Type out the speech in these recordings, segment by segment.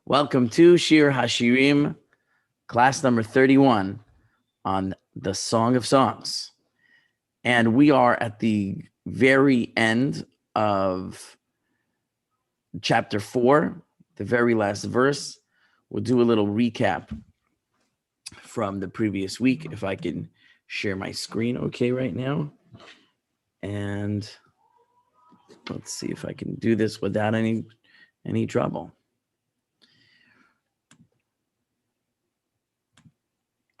Welcome to Shir haShirim, class number 31 on the Song of Songs. And we are at the very end of chapter 4, the very last verse. We'll do a little recap from the previous week, if I can share my screen okay right now. And let's see if I can do this without any trouble.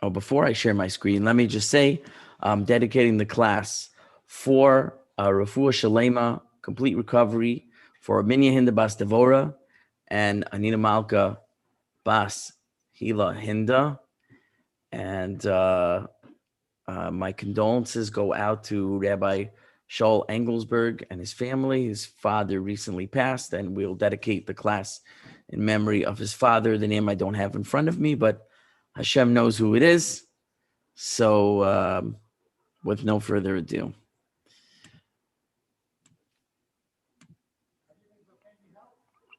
Oh, before I share my screen, let me just say I'm dedicating the class for Refuah Shalema, complete recovery, for Minya Hinda Bas Devora and Anina Malka Bas Hila Hinda. And my condolences go out to Rabbi Shaul Engelsberg and his family. His father recently passed, and we'll dedicate the class in memory of his father, the name I don't have in front of me, but Hashem knows who it is. So with no further ado.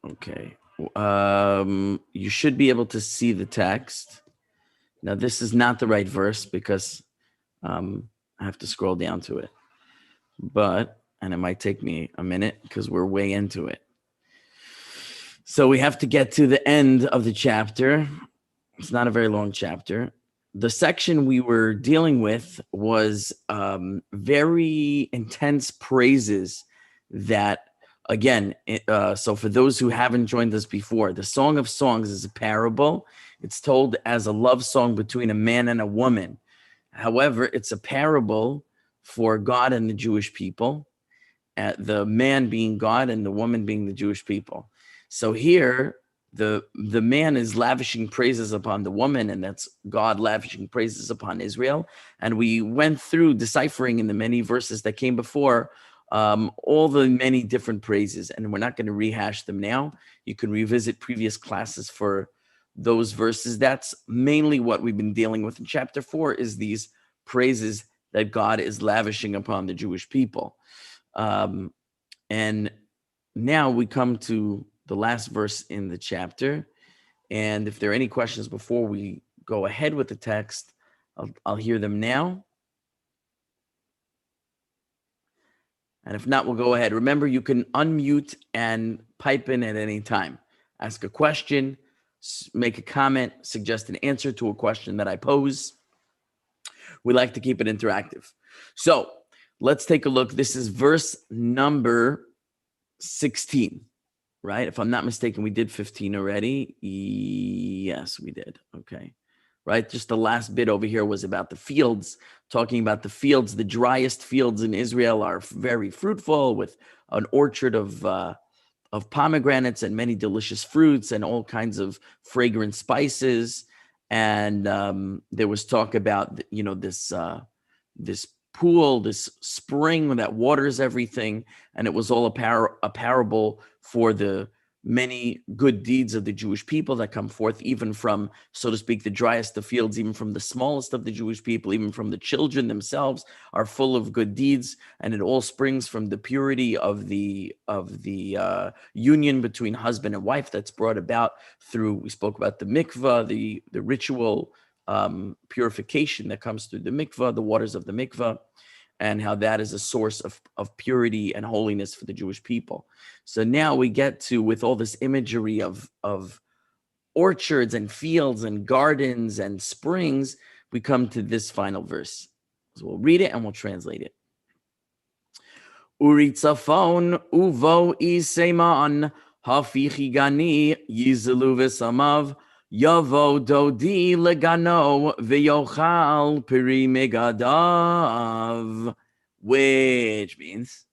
Okay. You should be able to see the text. Now, this is not the right verse because I have to scroll down to it. And it might take me a minute because we're way into it. So we have to get to the end of the chapter. It's not a very long chapter. The section we were dealing with was very intense praises that, again, so for those who haven't joined us before, the Song of Songs is a parable. It's told as a love song between a man and a woman. However, it's a parable for God and the Jewish people, the man being God and the woman being the Jewish people. So here, the man is lavishing praises upon the woman, and that's God lavishing praises upon Israel. And we went through deciphering in the many verses that came before all the many different praises, and we're not going to rehash them now. You can revisit previous classes for those verses. That's mainly what we've been dealing with in chapter 4, is these praises that God is lavishing upon the Jewish people. And now we come to the last verse in the chapter. And if there are any questions before we go ahead with the text, I'll hear them now. And if not, we'll go ahead. Remember, you can unmute and pipe in at any time. Ask a question, make a comment, suggest an answer to a question that I pose. We like to keep it interactive. So let's take a look. This is verse number 16. Right? If I'm not mistaken, we did 15 already. Yes, we did. Okay. Right? Just the last bit over here was about the fields, talking about the fields. The driest fields in Israel are very fruitful, with an orchard of pomegranates and many delicious fruits and all kinds of fragrant spices. And there was talk about, this pool, this spring that waters everything, and it was all a parable for the many good deeds of the Jewish people that come forth, even from, so to speak, the driest of fields, even from the smallest of the Jewish people, even from the children themselves, are full of good deeds, and it all springs from the purity of the union between husband and wife that's brought about through, we spoke about the mikvah, the ritual purification that comes through the mikvah, the waters of the mikvah, and how that is a source of purity and holiness for the Jewish people. So now we get to, with all this imagery of orchards and fields and gardens and springs, we come to this final verse. So we'll read it and we'll translate it. Uri tzafon uvo iseman hafichi gani yizelu v'samav Yavo dodi legano v'yochal piri megadav, which means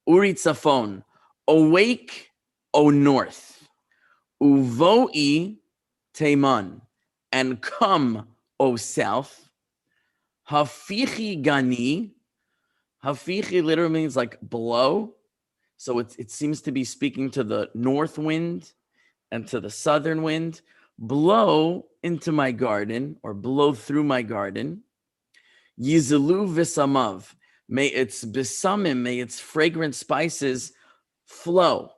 Uri tzafon, awake, O north, uvoi teiman, and come, O south, hafichi gani. Hafichi literally means like blow, so it seems to be speaking to the north wind and to the southern wind. Blow into my garden, or blow through my garden. Yizelu v'samav, may its besamim, may its fragrant spices flow.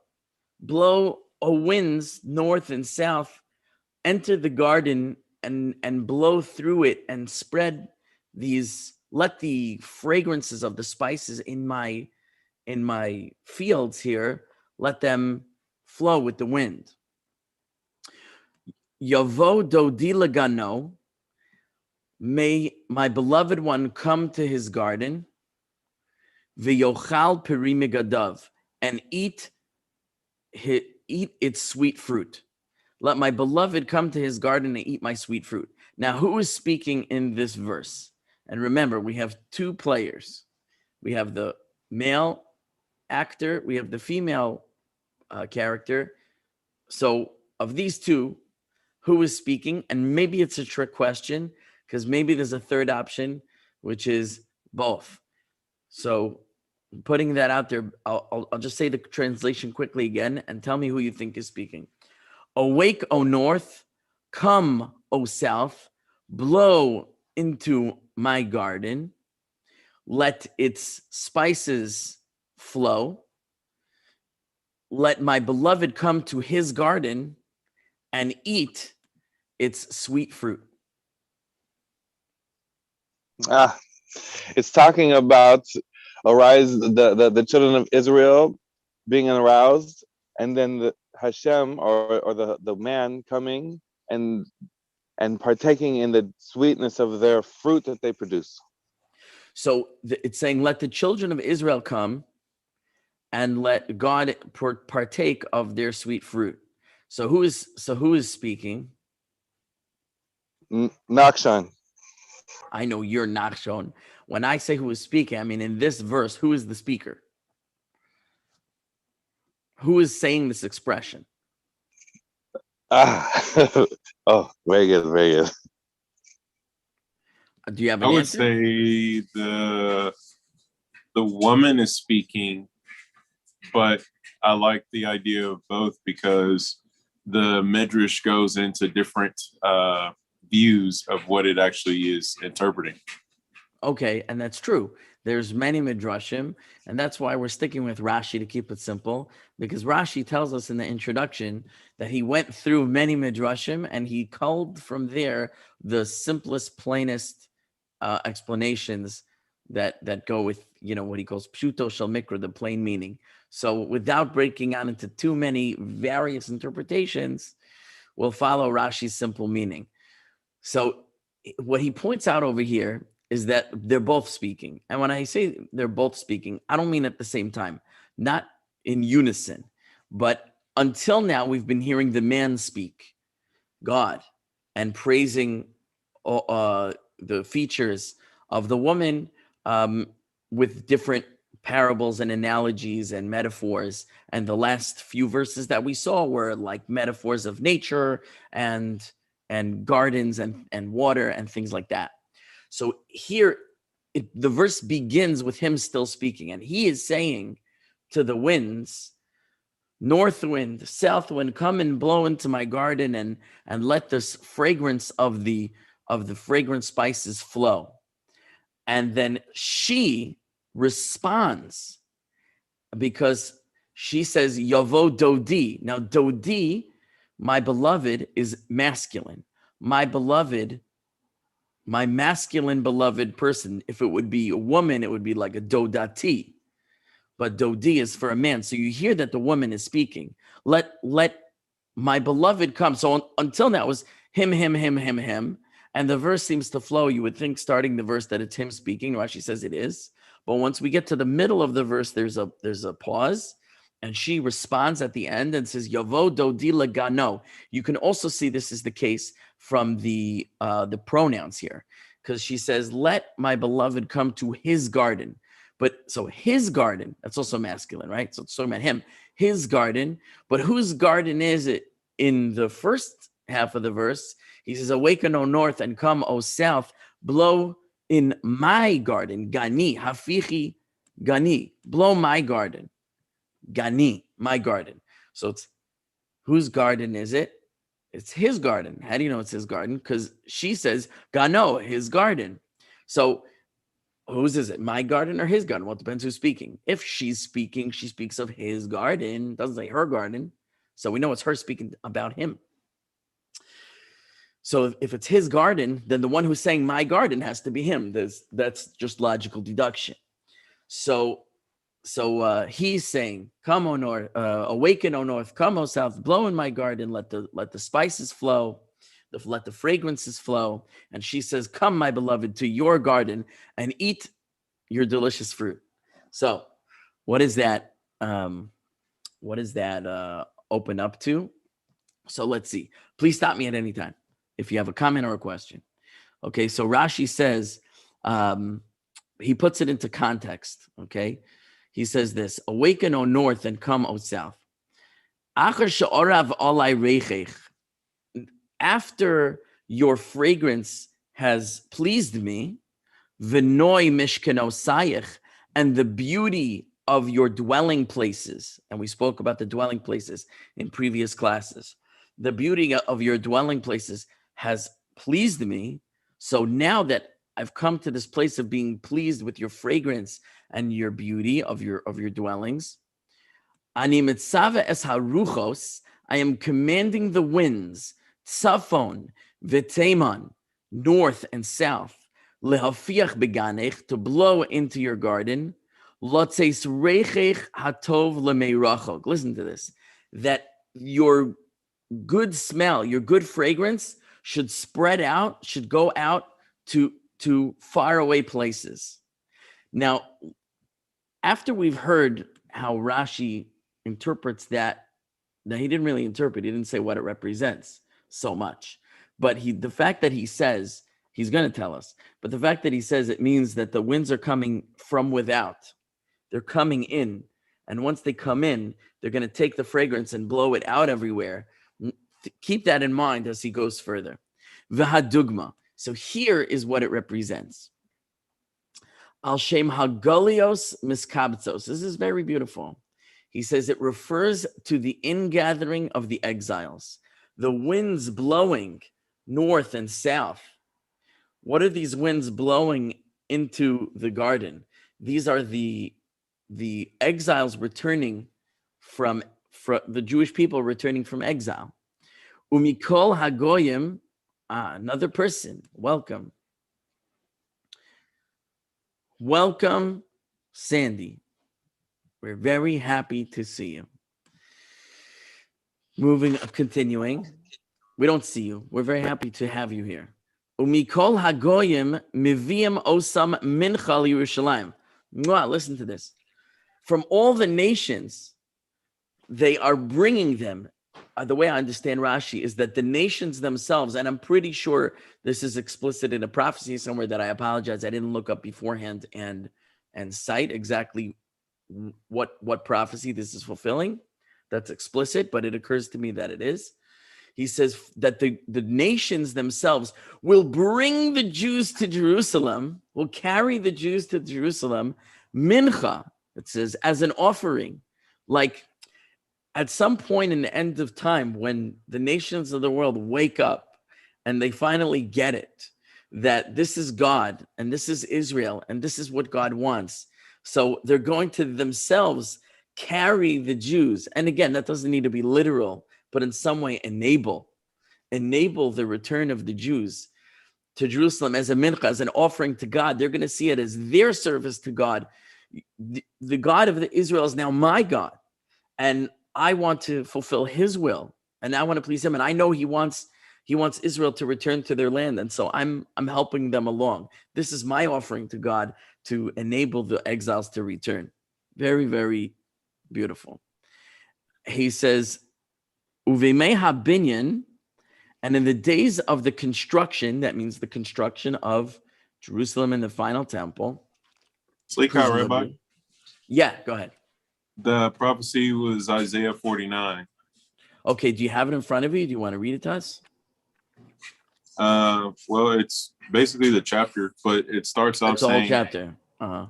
Blow O winds, north and south, enter the garden and blow through it and spread let the fragrances of the spices in my fields here, let them flow with the wind. Yavo dodi lagano, may my beloved one come to his garden, v'yochal peri megadav, and eat its sweet fruit. Let my beloved come to his garden and eat my sweet fruit. Now, who is speaking in this verse? And remember, we have two players. We have the male actor, we have the female character. So of these two, who is speaking? And maybe it's a trick question, because maybe there's a third option, which is both. So putting that out there, I'll just say the translation quickly again and tell me who you think is speaking. Awake, O north, come, O south, blow into my garden, let its spices flow, let my beloved come to his garden and eat its sweet fruit. It's talking about arise the children of Israel being aroused, and then the Hashem or the man coming and partaking in the sweetness of their fruit that they produce. So it's saying, let the children of Israel come and let God partake of their sweet fruit. So who is speaking? Nachshon. I know you're Nachshon. When I say who is speaking, I mean in this verse, who is the speaker? Who is saying this expression? Oh, very good, very good. Do you have an I would answer? say the woman is speaking, but I like the idea of both because the Midrash goes into different views of what it actually is interpreting. Okay, and that's true. There's many midrashim, and that's why we're sticking with Rashi to keep it simple, because Rashi tells us in the introduction that he went through many midrashim and he culled from there the simplest, plainest explanations that go with, what he calls pshuto shel mikra, the plain meaning. So without breaking out into too many various interpretations, we'll follow Rashi's simple meaning. So what he points out over here is that they're both speaking. And when I say they're both speaking, I don't mean at the same time, not in unison, but until now we've been hearing the man speak, God, and praising the features of the woman with different parables and analogies and metaphors. And the last few verses that we saw were like metaphors of nature and gardens and water and things like that. So here, the verse begins with him still speaking, and he is saying to the winds, north wind, south wind, come and blow into my garden and let this fragrance of the fragrant spices flow. And then she responds because she says, Yavo dodi. Now, dodi, my beloved, is masculine. My beloved, my masculine beloved person, if it would be a woman, it would be like a dodati. But dodi is for a man. So you hear that the woman is speaking. Let my beloved come. So until now it was him. And the verse seems to flow. You would think starting the verse that it's him speaking. Rashi says it is. But once we get to the middle of the verse, there's a pause. And she responds at the end and says, Yavo dodi lagano. You can also see this is the case from the pronouns here. Because she says, let my beloved come to his garden. But so his garden, that's also masculine, right? So it's talking about him, his garden. But whose garden is it in the first half of the verse? He says, awaken, O north, and come, O south, blow in my garden, gani, hafichi gani, blow my garden, gani, my garden. So it's whose garden is it? It's his garden. How do you know it's his garden? Because she says, gano, his garden. So whose is it? My garden or his garden? Well, it depends who's speaking. If she's speaking, she speaks of his garden. Doesn't say her garden. So we know it's her speaking about him. So if it's his garden, then the one who's saying my garden has to be him. That's just logical deduction. So he's saying, "Come, O north, awaken, O north, come, O south, blow in my garden, let the spices flow, let the fragrances flow." And she says, "Come, my beloved, to your garden and eat your delicious fruit." So, what is that? What does that open up to? So let's see. Please stop me at any time if you have a comment or a question. Okay, so Rashi says, he puts it into context. Okay, he says this: "Awaken, O north, and come, O south. After your fragrance has pleased me, v'noi mishkenosayich, and the beauty of your dwelling places." And we spoke about the dwelling places in previous classes. The beauty of your dwelling places has pleased me. So now that I've come to this place of being pleased with your fragrance and your beauty of your dwellings, Ani mitzava es haruchos, I am commanding the winds, tzafon v'teiman, north and south, lehafiach beganech, to blow into your garden, lotzeis reichech hatov lemeirachog. Listen to this: that your good smell, your good fragrance should spread out, should go out to faraway places. Now, after we've heard how Rashi interprets that, now he didn't really interpret, he didn't say what it represents so much, but the fact that he says, he's going to tell us, but the fact that he says it means that the winds are coming from without, they're coming in, and once they come in, they're going to take the fragrance and blow it out everywhere. Keep that in mind as he goes further. V'hadugma. So here is what it represents. Al shem hagalios miskabtzos. This is very beautiful. He says it refers to the ingathering of the exiles, the winds blowing north and south. What are these winds blowing into the garden? These are the exiles returning from the Jewish people returning from exile. Umikol hagoyim, another person. Welcome, Sandy. We're very happy to see you. Continuing. We don't see you. We're very happy to have you here. Umikol hagoyim miviim osam mincha Yerushalayim. Listen to this. From all the nations, they are bringing them. The way I understand Rashi is that the nations themselves, and I'm pretty sure this is explicit in a prophecy somewhere that I apologize, I didn't look up beforehand and cite exactly what prophecy this is fulfilling. That's explicit, but it occurs to me that it is. He says that the nations themselves will bring the Jews to Jerusalem, will carry the Jews to Jerusalem, mincha, it says, as an offering. Like at some point in the end of time, when the nations of the world wake up and they finally get it, that this is God and this is Israel and this is what God wants. So they're going to themselves carry the Jews. And again, that doesn't need to be literal, but in some way enable the return of the Jews to Jerusalem as a mincha, as an offering to God. They're going to see it as their service to God. The God of Israel is now my God, and I want to fulfill his will, and I want to please him. And I know he wants Israel to return to their land. And so I'm helping them along. This is my offering to God to enable the exiles to return. Very, very beautiful. He says, Uvimei habinyan, and in the days of the construction, that means the construction of Jerusalem and the final temple. Slicha, Rabbi. Yeah, go ahead. The prophecy was Isaiah 49. Okay, do you have it in front of you? Do you want to read it to us? Well, it's basically the chapter, but it starts off saying, the whole chapter.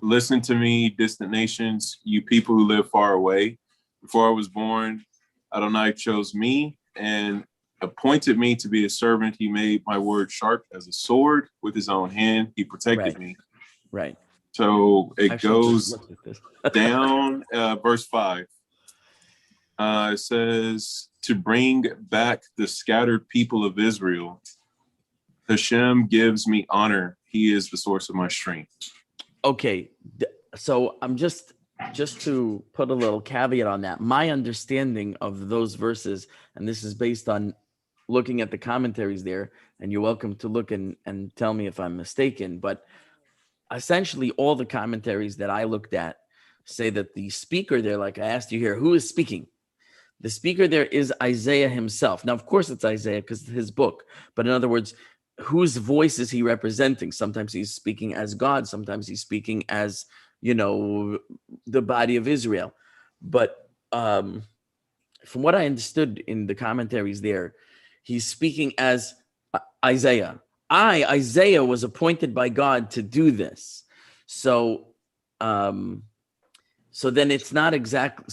Listen to me, distant nations, you people who live far away. Before I was born, Adonai chose me and appointed me to be a servant. He made my word sharp as a sword. With his own hand, he protected me. Right. So it goes down, verse 5. It says to bring back the scattered people of Israel. Hashem gives me honor. He is the source of my strength. Okay, so I'm just to put a little caveat on that. My understanding of those verses, and this is based on looking at the commentaries there, and you're welcome to look and tell me if I'm mistaken, but essentially all the commentaries that I looked at say that the speaker there, like I asked you here, who is speaking? The speaker there is Isaiah himself. Now, of course, it's Isaiah because it's his book. But in other words, whose voice is he representing? Sometimes he's speaking as God. Sometimes he's speaking as, the body of Israel. But from what I understood in the commentaries there, he's speaking as Isaiah. Isaiah, was appointed by God to do this. So, so then it's not exactly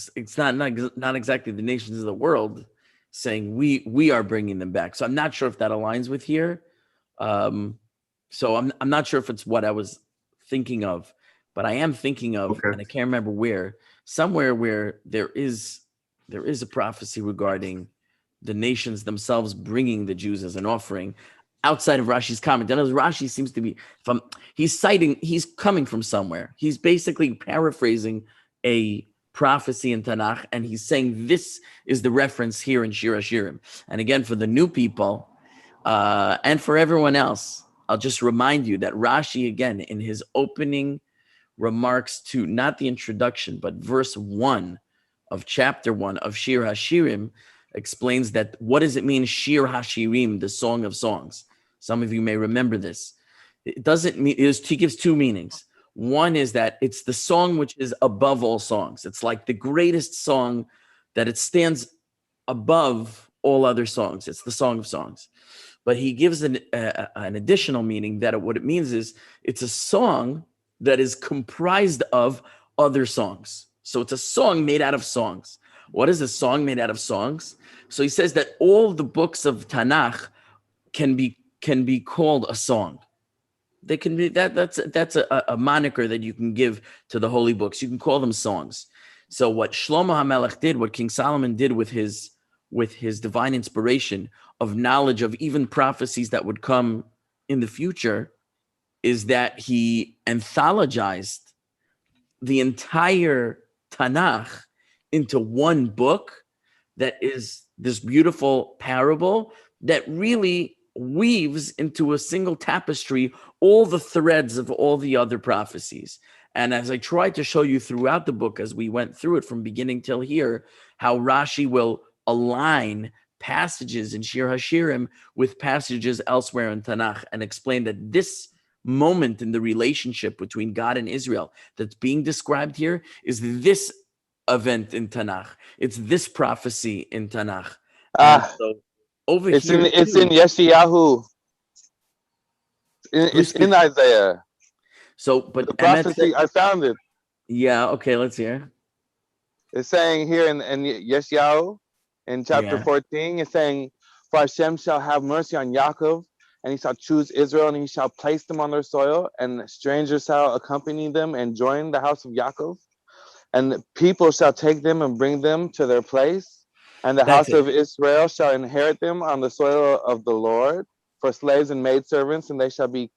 the nations of the world saying we are bringing them back. So I'm not sure if that aligns with here. So I'm not sure if it's what I was thinking of, but I am thinking of, and I can't remember where, somewhere where there is a prophecy regarding the nations themselves bringing the Jews as an offering outside of Rashi's comment. And as Rashi seems to be, he's coming from somewhere. He's basically paraphrasing a prophecy in Tanakh, and he's saying this is the reference here in Shir haShirim. And again, for the new people and for everyone else, I'll just remind you that Rashi, again, in his opening remarks to not the introduction, but verse 1 of chapter 1 of Shir haShirim, explains that what does it mean, Shir haShirim, the song of songs? Some of you may remember this. It doesn't mean, he gives two meanings. One is that it's the song which is above all songs. It's like the greatest song, that it stands above all other songs. It's the song of songs. But he gives an additional meaning that what it means is it's a song that is comprised of other songs. So it's a song made out of songs. What is a song made out of songs? So he says that all the books of Tanakh can be called a song. They can be that's a moniker that you can give to the holy books. You can call them songs. So what Shlomo HaMelech did, what King Solomon did with his divine inspiration of knowledge of even prophecies that would come in the future, is that he anthologized the entire Tanakh into one book that is this beautiful parable that really weaves into a single tapestry all the threads of all the other prophecies. And as I tried to show you throughout the book, as we went through it from beginning till here, how Rashi will align passages in Shir haShirim with passages elsewhere in Tanakh and explain that this moment in the relationship between God and Israel that's being described here is this event in Tanakh. It's this prophecy in Tanakh. So over it's here, it's in Yeshayahu. It's in Isaiah. So, but the prophecy, I found it. Yeah. Okay. Let's hear. It's saying here in Yeshayahu, in chapter 14, it's saying, "For Hashem shall have mercy on Yaakov, and he shall choose Israel, and he shall place them on their soil, and strangers shall accompany them and join the house of Yaakov, and people shall take them and bring them to their place, and the house of Israel shall inherit them on the soil of the Lord for slaves and maidservants, and they shall be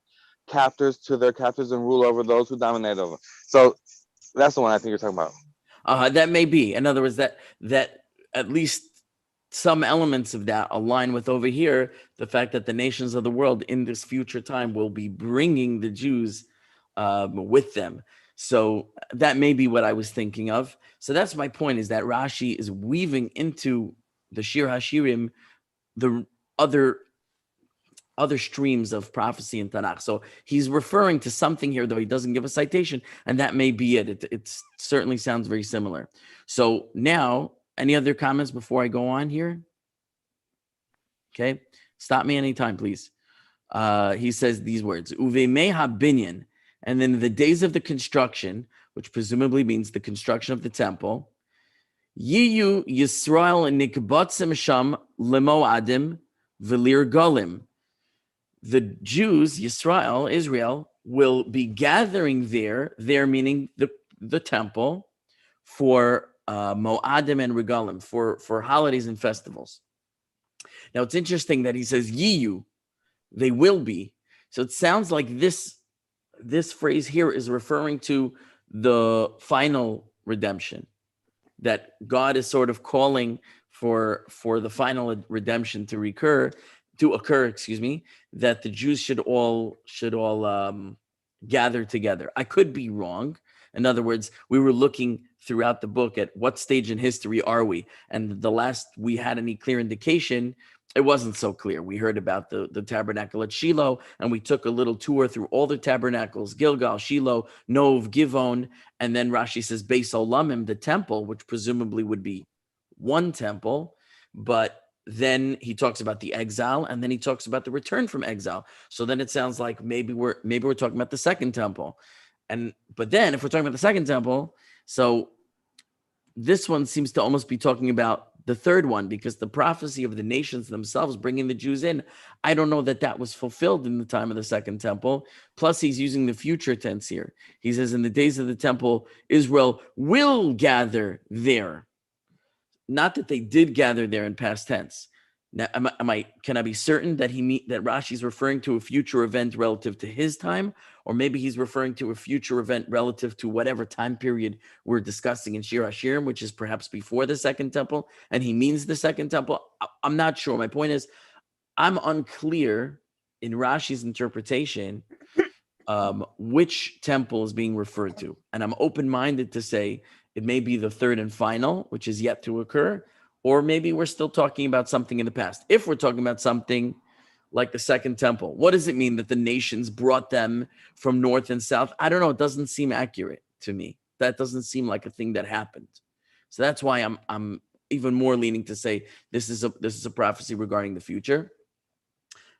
captors to their captors and rule over those who dominate over." So that's the one I think you're talking about. That may be. In other words, that at least some elements of that align with over here the fact that the nations of the world in this future time will be bringing the Jews with them. So that may be what I was thinking of. So that's my point, is that Rashi is weaving into the Shir haShirim the other streams of prophecy in Tanakh. So he's referring to something here, though he doesn't give a citation, and that may be it. It certainly sounds very similar. So now, any other comments before I go on here? Okay, stop me anytime, please. He says these words, Uvemei habinyan, and then the days of the construction, which presumably means the construction of the temple, Yiyu Yisrael nikbatzim sham lemoadim v'lir golim. The Jews, Israel, will be gathering there meaning the temple, for Mo'adim and regalim, for holidays and festivals. Now it's interesting that he says yiyu, they will be. So it sounds like this phrase here is referring to the final redemption, that God is sort of calling for the final redemption to occur, that the Jews should all gather together. I could be wrong. In other words, we were looking throughout the book at what stage in history are we, and the last we had any clear indication, it wasn't so clear. We heard about the tabernacle at Shiloh, and we took a little tour through all the tabernacles, Gilgal, Shiloh, Nov, Givon, and then Rashi says Beis Olamim, the temple, which presumably would be one temple, but then he talks about the exile, and then he talks about the return from exile. So then it sounds like maybe we're talking about the second temple. But then if we're talking about the second temple, so this one seems to almost be talking about the third one, because the prophecy of the nations themselves bringing the Jews in, I don't know that was fulfilled in the time of the second temple. Plus, he's using the future tense here. He says, in the days of the temple, Israel will gather there. Not that they did gather there in past tense. Now, can I be certain that that Rashi's referring to a future event relative to his time, or maybe he's referring to a future event relative to whatever time period we're discussing in Shir haShirim, which is perhaps before the second temple, and he means the second temple? I'm not sure. My point is, I'm unclear in Rashi's interpretation which temple is being referred to, and I'm open-minded to say it may be the third and final, which is yet to occur, or maybe we're still talking about something in the past. If we're talking about something like the second temple, what does it mean that the nations brought them from north and south? I don't know. It doesn't seem accurate to me. That doesn't seem like a thing that happened. So that's why I'm even more leaning to say this is a prophecy regarding the future.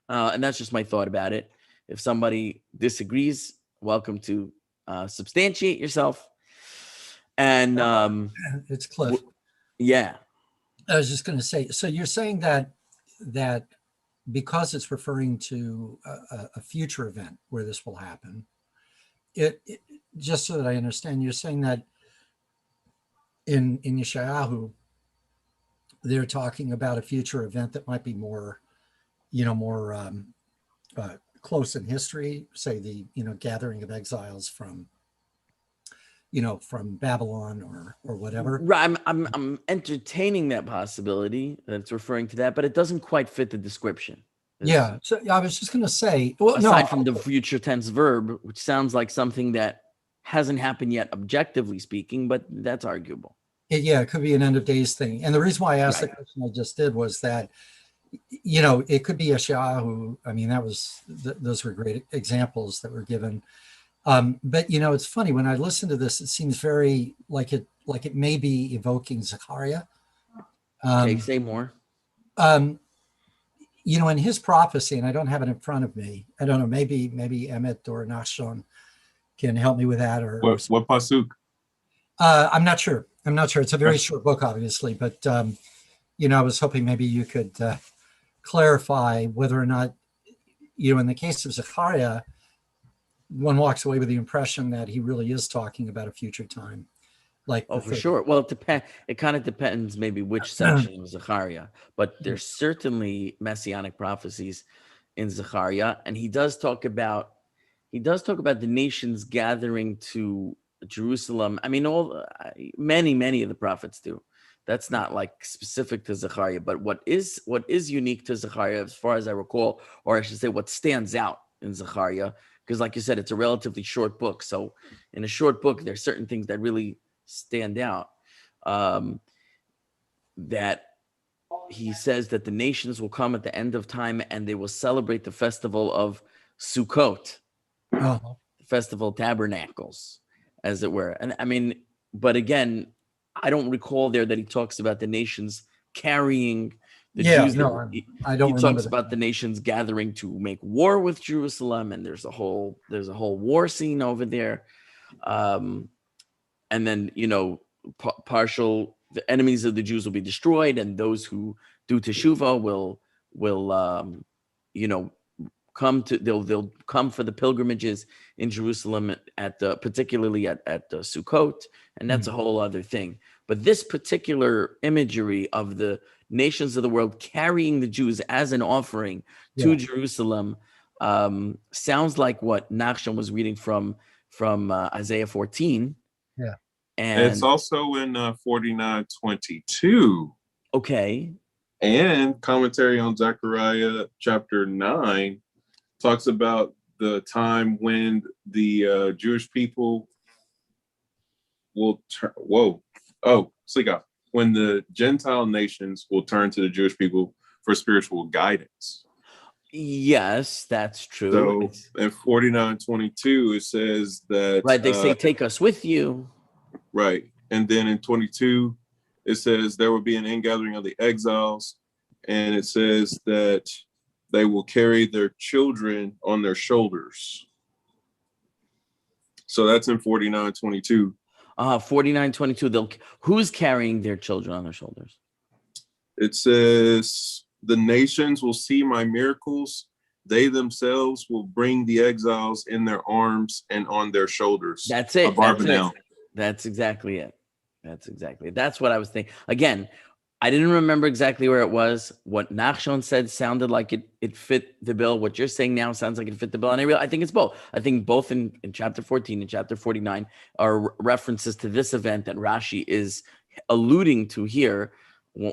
And that's just my thought about it. If somebody disagrees, welcome to substantiate yourself. And it's Cliff. Yeah. I was just going to say, so you're saying that because it's referring to a future event where this will happen, it just so that I understand, you're saying that in Yeshayahu, they're talking about a future event that might be more close in history, say the gathering of exiles from Babylon or whatever. Right. I'm entertaining that possibility that it's referring to that, but it doesn't quite fit the description. Yeah. So I was just going to say, aside from the future tense verb, which sounds like something that hasn't happened yet, objectively speaking, but that's arguable. It could be an end of days thing. And the reason why I asked the question I just did was that, it could be Yeshayahu. I mean, those were great examples that were given. But it's funny when I listen to this, it seems very like it may be evoking Zechariah. Okay, say more. In his prophecy, and I don't have it in front of me. I don't know. Maybe Emmett or Nachshon can help me with that. Or what pasuk? I'm not sure. It's a very short book, obviously, but I was hoping maybe you could clarify whether or not, in the case of Zechariah, one walks away with the impression that he really is talking about a future time. For sure. Well, it depends. It kind of depends maybe which section of Zechariah, but there's certainly messianic prophecies in Zechariah, and he does talk about the nations gathering to Jerusalem. I mean, many of the prophets do. That's not like specific to Zechariah, but what is unique to Zechariah, as far as I recall, or I should say, what stands out in Zechariah, because like you said, it's a relatively short book. So in a short book, there's certain things that really stand out. That he says that the nations will come at the end of time and they will celebrate the festival of Sukkot, the festival of tabernacles, as it were. And I mean, but again, I don't recall there that he talks about the nations carrying the Jews. No, I don't. He talks about the nations gathering to make war with Jerusalem, and there's a whole war scene over there. And then the enemies of the Jews will be destroyed, and those who do teshuvah will they'll come for the pilgrimages in Jerusalem particularly at Sukkot, and that's a whole other thing. But this particular imagery of the nations of the world carrying the Jews as an offering to Jerusalem sounds like what Nachshon was reading from Isaiah 14. Yeah. And it's also in 49:22. Okay. And commentary on Zechariah chapter 9 talks about the time when the Jewish people will turn. When the Gentile nations will turn to the Jewish people for spiritual guidance. Yes, that's true. So It's, in 49:22, it says that right, they say, take us with you. Right. And then in 22, it says there will be an ingathering of the exiles. And it says that they will carry their children on their shoulders. So that's in 49:22. 49:22. Who's carrying their children on their shoulders? It says the nations will see my miracles. They themselves will bring the exiles in their arms and on their shoulders. That's it. Abarbanel. That's exactly it. That's what I was thinking. Again, I didn't remember exactly where it was. What Nachshon said sounded like it fit the bill. What you're saying now sounds like it fit the bill. And I think it's both. I think both in chapter 14 and chapter 49 are references to this event that Rashi is alluding to here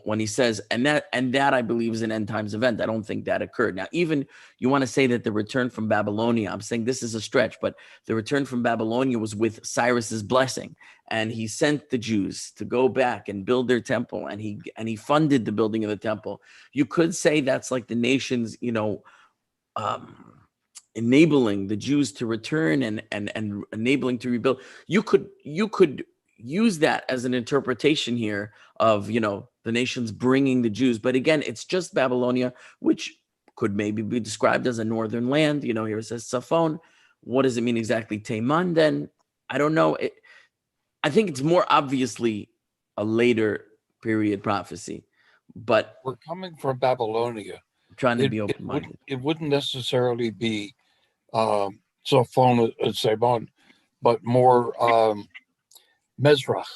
when he says, and that I believe is an end times event. I don't think that occurred. Now, even you want to say that the return from Babylonia, I'm saying this is a stretch, but the return from Babylonia was with Cyrus's blessing, and he sent the Jews to go back and build their temple, and he funded the building of the temple. You could say that's like the nations, enabling the Jews to return and enabling to rebuild. You could use that as an interpretation here of, the nations bringing the Jews. But again, it's just Babylonia, which could maybe be described as a northern land. Here it says Safon. What does it mean exactly? Teman, then? I don't know. I think it's more obviously a later period prophecy, but we're coming from Babylonia. I'm trying to be open-minded. It wouldn't necessarily be Safon and Sebon, but more Mezrach.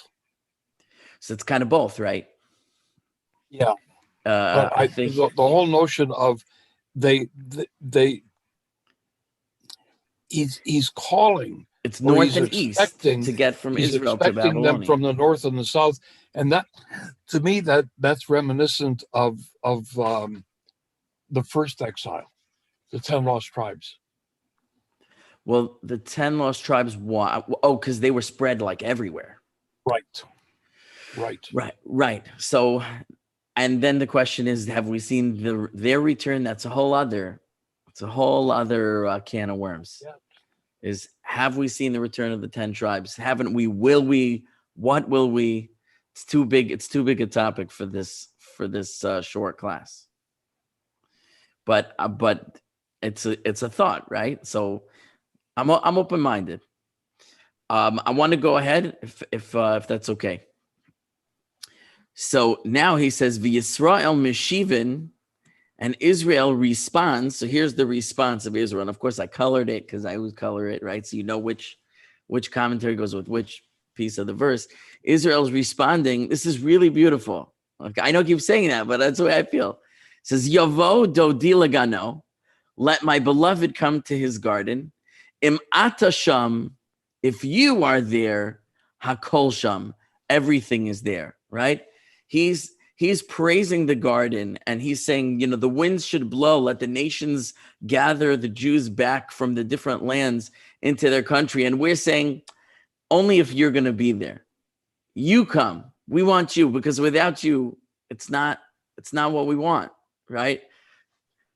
So it's kind of both, right? Yeah. But I think the whole notion of he's calling. It's north and east to get from Israel to Babylonia. Them from the north and the south, and that, to me, that's reminiscent of the first exile, the 10 lost tribes. Well, the 10 lost tribes, why? Oh, because they were spread like everywhere. Right. So, and then the question is, have we seen their return? That's a whole other can of worms. Yeah. Have we seen the return of the 10 tribes? Haven't we? Will we? What will we? It's too big a topic for this short class. But it's a thought, right? So I'm open-minded. I want to go ahead if that's okay. So now he says, V'Yisrael Meshivin, and Israel responds. So here's the response of Israel. And of course, I colored it because I always color it, right? So you know which commentary goes with which piece of the verse. Israel's responding. This is really beautiful. Okay, I know I keep saying that, but that's the way I feel. It says, Yavo dodi lagano, let my beloved come to his garden. Im atasham, if you are there, hakol sham, everything is there, right? He's praising the garden, and he's saying, the winds should blow. Let the nations gather the Jews back from the different lands into their country. And we're saying, only if you're going to be there. You come. We want you, because without you, it's not what we want, right?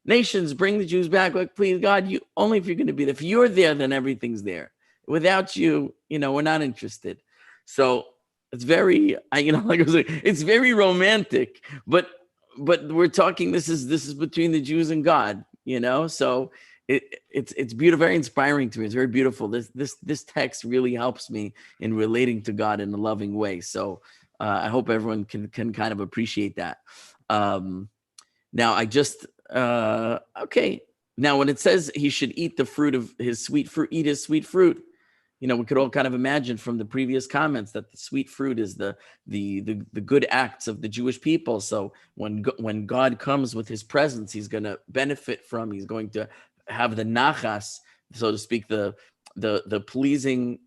Nations, bring the Jews back. Like, please, God, you only if you're going to be there. If you're there, then everything's there. Without you, we're not interested. So it's very, like I was like, it's very romantic, but we're talking. This is between the Jews and God, So it's beautiful, very inspiring to me. It's very beautiful. This text really helps me in relating to God in a loving way. So I hope everyone can kind of appreciate that. Now I just okay. Now when it says he should eat the fruit of his sweet fruit, eat his sweet fruit. we could all kind of imagine from the previous comments that the sweet fruit is the good acts of the Jewish people. So when God comes with his presence, he's going to benefit from, he's going to have the nachas, so to speak, the pleasing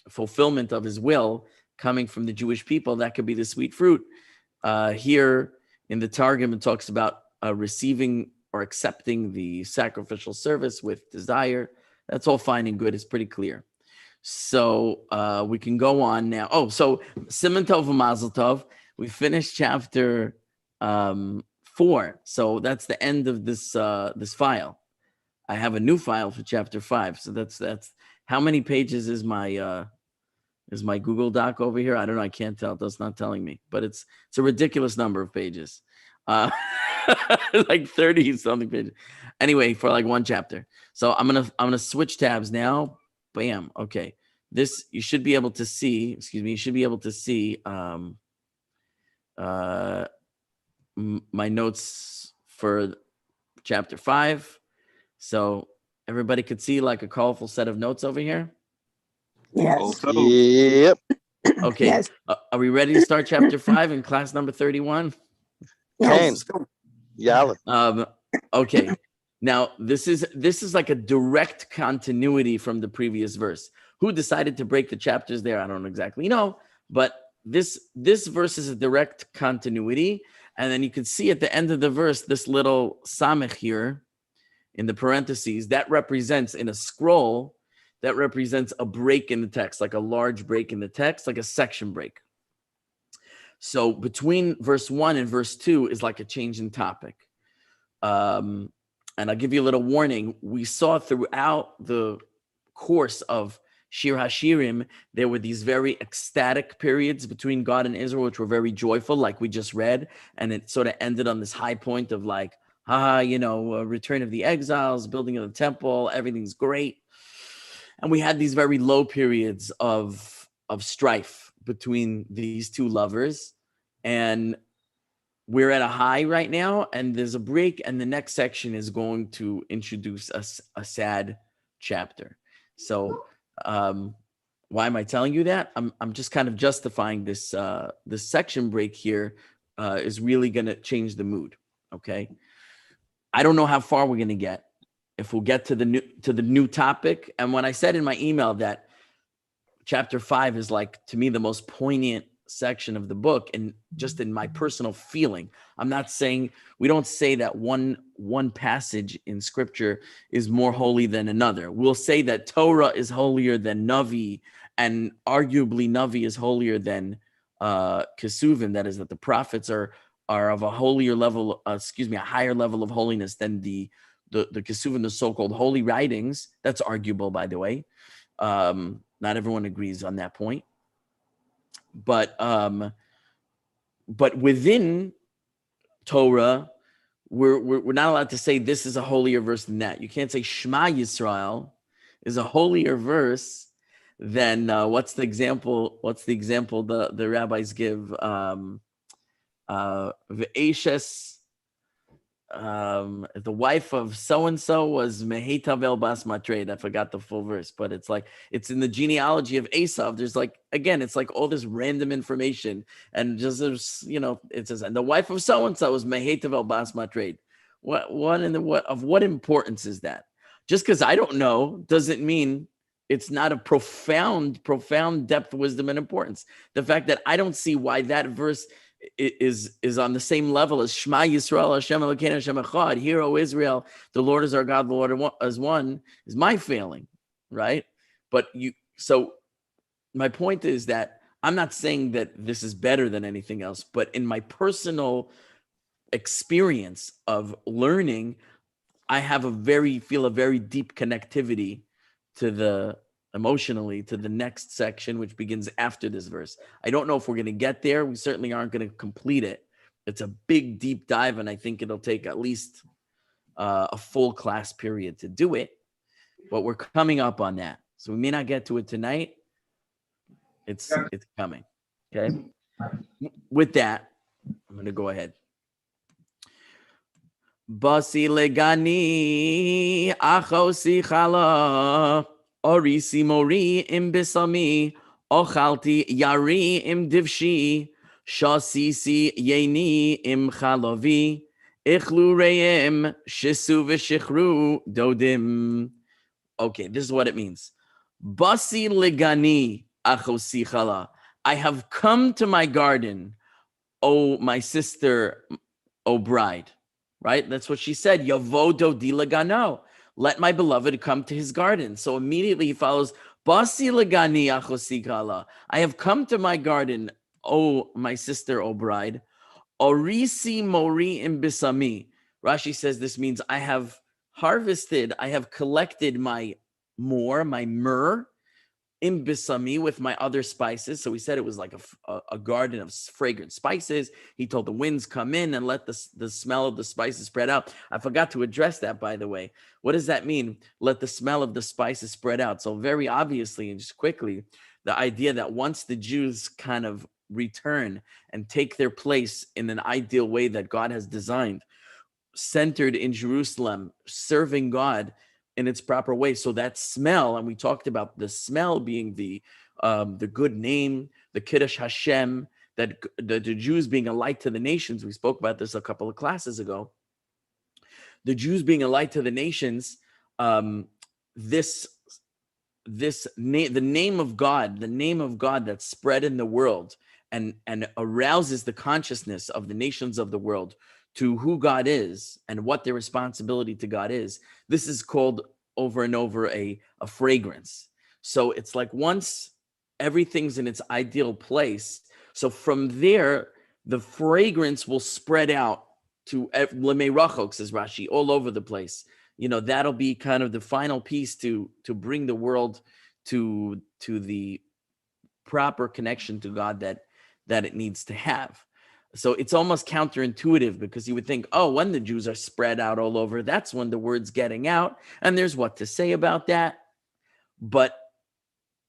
fulfillment of his will coming from the Jewish people. That could be the sweet fruit. Here in the Targum, it talks about receiving or accepting the sacrificial service with desire. That's all fine and good. It's pretty clear. So we can go on now. Oh, so Siman Tov Mazel Tov. We finished chapter 4. So that's the end of this this file. I have a new file for chapter 5. So that's how many pages is my Google Doc over here? I don't know. I can't tell. That's not telling me. But it's a ridiculous number of pages. Like 30 something pages. Anyway, for like one chapter. So I'm gonna switch tabs now. Bam. Okay. This you should be able to see. Excuse me. You should be able to see my notes for chapter 5. So everybody could see like a colorful set of notes over here. Yes. Yep. Okay. Yes. Are we ready to start chapter 5 in class number 31? Yes. Yeah. Okay. Now this is like a direct continuity from the previous verse. Who decided to break the chapters there? I don't exactly know, but this verse is a direct continuity, and then you can see at the end of the verse this little samech here in the parentheses that represents in a scroll that represents a break in the text, like a large break in the text, like a section break. So between verse 1 and verse 2 is like a change in topic. And I'll give you a little warning. We saw throughout the course of Shir haShirim, there were these very ecstatic periods between God and Israel, which were very joyful, like we just read. And it sort of ended on this high point of like, return of the exiles, building of the temple, everything's great. And we had these very low periods of strife between these two lovers. And we're at a high right now, and there's a break, and the next section is going to introduce us a sad chapter. So why am I telling you that? I'm just kind of justifying this this section break here is really going to change the mood. Okay, I don't know how far we're going to get, if we'll get to the new topic. And when I said in my email that chapter 5 is like, to me, the most poignant section of the book, and just in my personal feeling, I'm not saying, we don't say that one passage in scripture is more holy than another. We'll say that Torah is holier than Navi, and arguably Navi is holier than Kesuvim. That is, that the prophets are of a holier level, a higher level of holiness than the Kesuvim, the so-called holy writings. That's arguable, by the way. Not everyone agrees on that point. But within Torah, we're not allowed to say this is a holier verse than that. You can't say Shema Yisrael is a holier verse than what's the example the rabbis give? Ve'eshes, the wife of so-and-so was Mehetavel Bas Matred. I forgot the full verse, but it's like, it's in the genealogy of Esav. There's like, again, it's like all this random information. And just, it says, and the wife of so-and-so was Mehetavel Bas Matred. What importance is that? Just because I don't know doesn't mean it's not a profound depth, wisdom, and importance. The fact that I don't see why that verse is on the same level as Shema Yisrael, Hashem Elokeinu, Hashem Echad. Hear, O Israel, the Lord is our God, the Lord is one, is my failing, right? So my point is that I'm not saying that this is better than anything else, but in my personal experience of learning, I have feel a very deep connectivity emotionally to the next section, which begins after this verse. I don't know if we're going to get there. We certainly aren't going to complete it. It's a big, deep dive, and I think it'll take at least a full class period to do it. But we're coming up on that. So we may not get to it tonight. It's coming. Okay? With that, I'm going to go ahead. Basi legani achosi chala. Orisi mori im bisami, ochalti yari im divshi, shasisi yeni im chalavi, ichlu reim, shisu v'shichru dodim. Okay, this is what it means. Basi ligani achosi chala. I have come to my garden, O my sister, O bride. Right? That's what she said. Yavodo di lagano. Let my beloved come to his garden. So immediately he follows, Basi lagani achosi chala. I have come to my garden, O my sister, O bride. Orisi mori im bisami. Rashi says this means I have harvested, I have collected my myrrh, im bisami, with my other spices. So he said it was like a garden of fragrant spices. He told the winds come in and let the smell of the spices spread out. I forgot to address that, by the way. What does that mean? Let the smell of the spices spread out. So very obviously, and just quickly, the idea that once the Jews kind of return and take their place in an ideal way that God has designed, centered in Jerusalem, serving God in its proper way. So that smell, and we talked about the smell being the good name, the Kiddush Hashem, that the Jews being a light to the nations. We spoke about this a couple of classes ago. The Jews being a light to the nations, the name of God that's spread in the world and arouses the consciousness of the nations of the world to who God is and what their responsibility to God is. This is called over and over a fragrance. So it's like once everything's in its ideal place, so from there, the fragrance will spread out to Lemei Rachok, says Rashi, all over the place. You know, that'll be kind of the final piece to bring the world to the proper connection to God that it needs to have. So it's almost counterintuitive, because you would think, oh, when the Jews are spread out all over, that's when the word's getting out, and there's what to say about that. But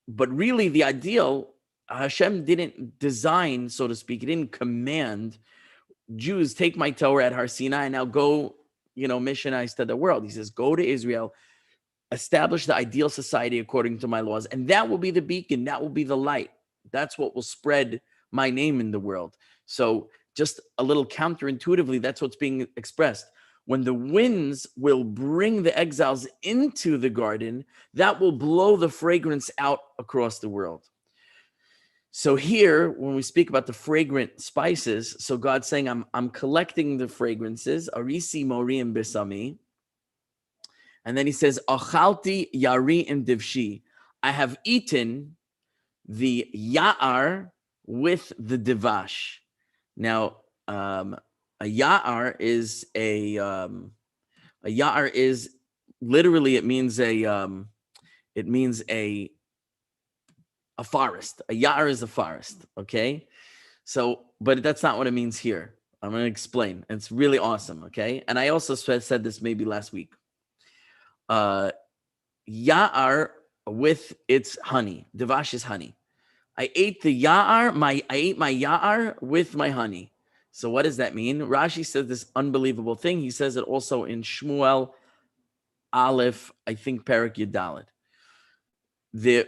really, the ideal, Hashem didn't design, so to speak, he didn't command Jews, take my Torah at Har Sinai and now go, missionize to the world. He says, go to Israel, establish the ideal society according to my laws, and that will be the beacon, that will be the light. That's what will spread my name in the world. So just a little counterintuitively, that's what's being expressed. When the winds will bring the exiles into the garden, that will blow the fragrance out across the world. So here, when we speak about the fragrant spices, so God's saying, I'm collecting the fragrances, arisi morim bisami. And then he says, achalti yari im divshi. I have eaten the ya'ar with the divash. Now, a ya'ar is literally, it means a forest. A ya'ar is a forest, okay? So, but that's not what it means here. I'm going to explain. It's really awesome, okay? And I also said this maybe last week. Ya'ar with its honey. Divash is honey. I ate my ya'ar with my honey. So what does that mean? Rashi says this unbelievable thing. He says it also in Shmuel Aleph, I think Perek Yudaled,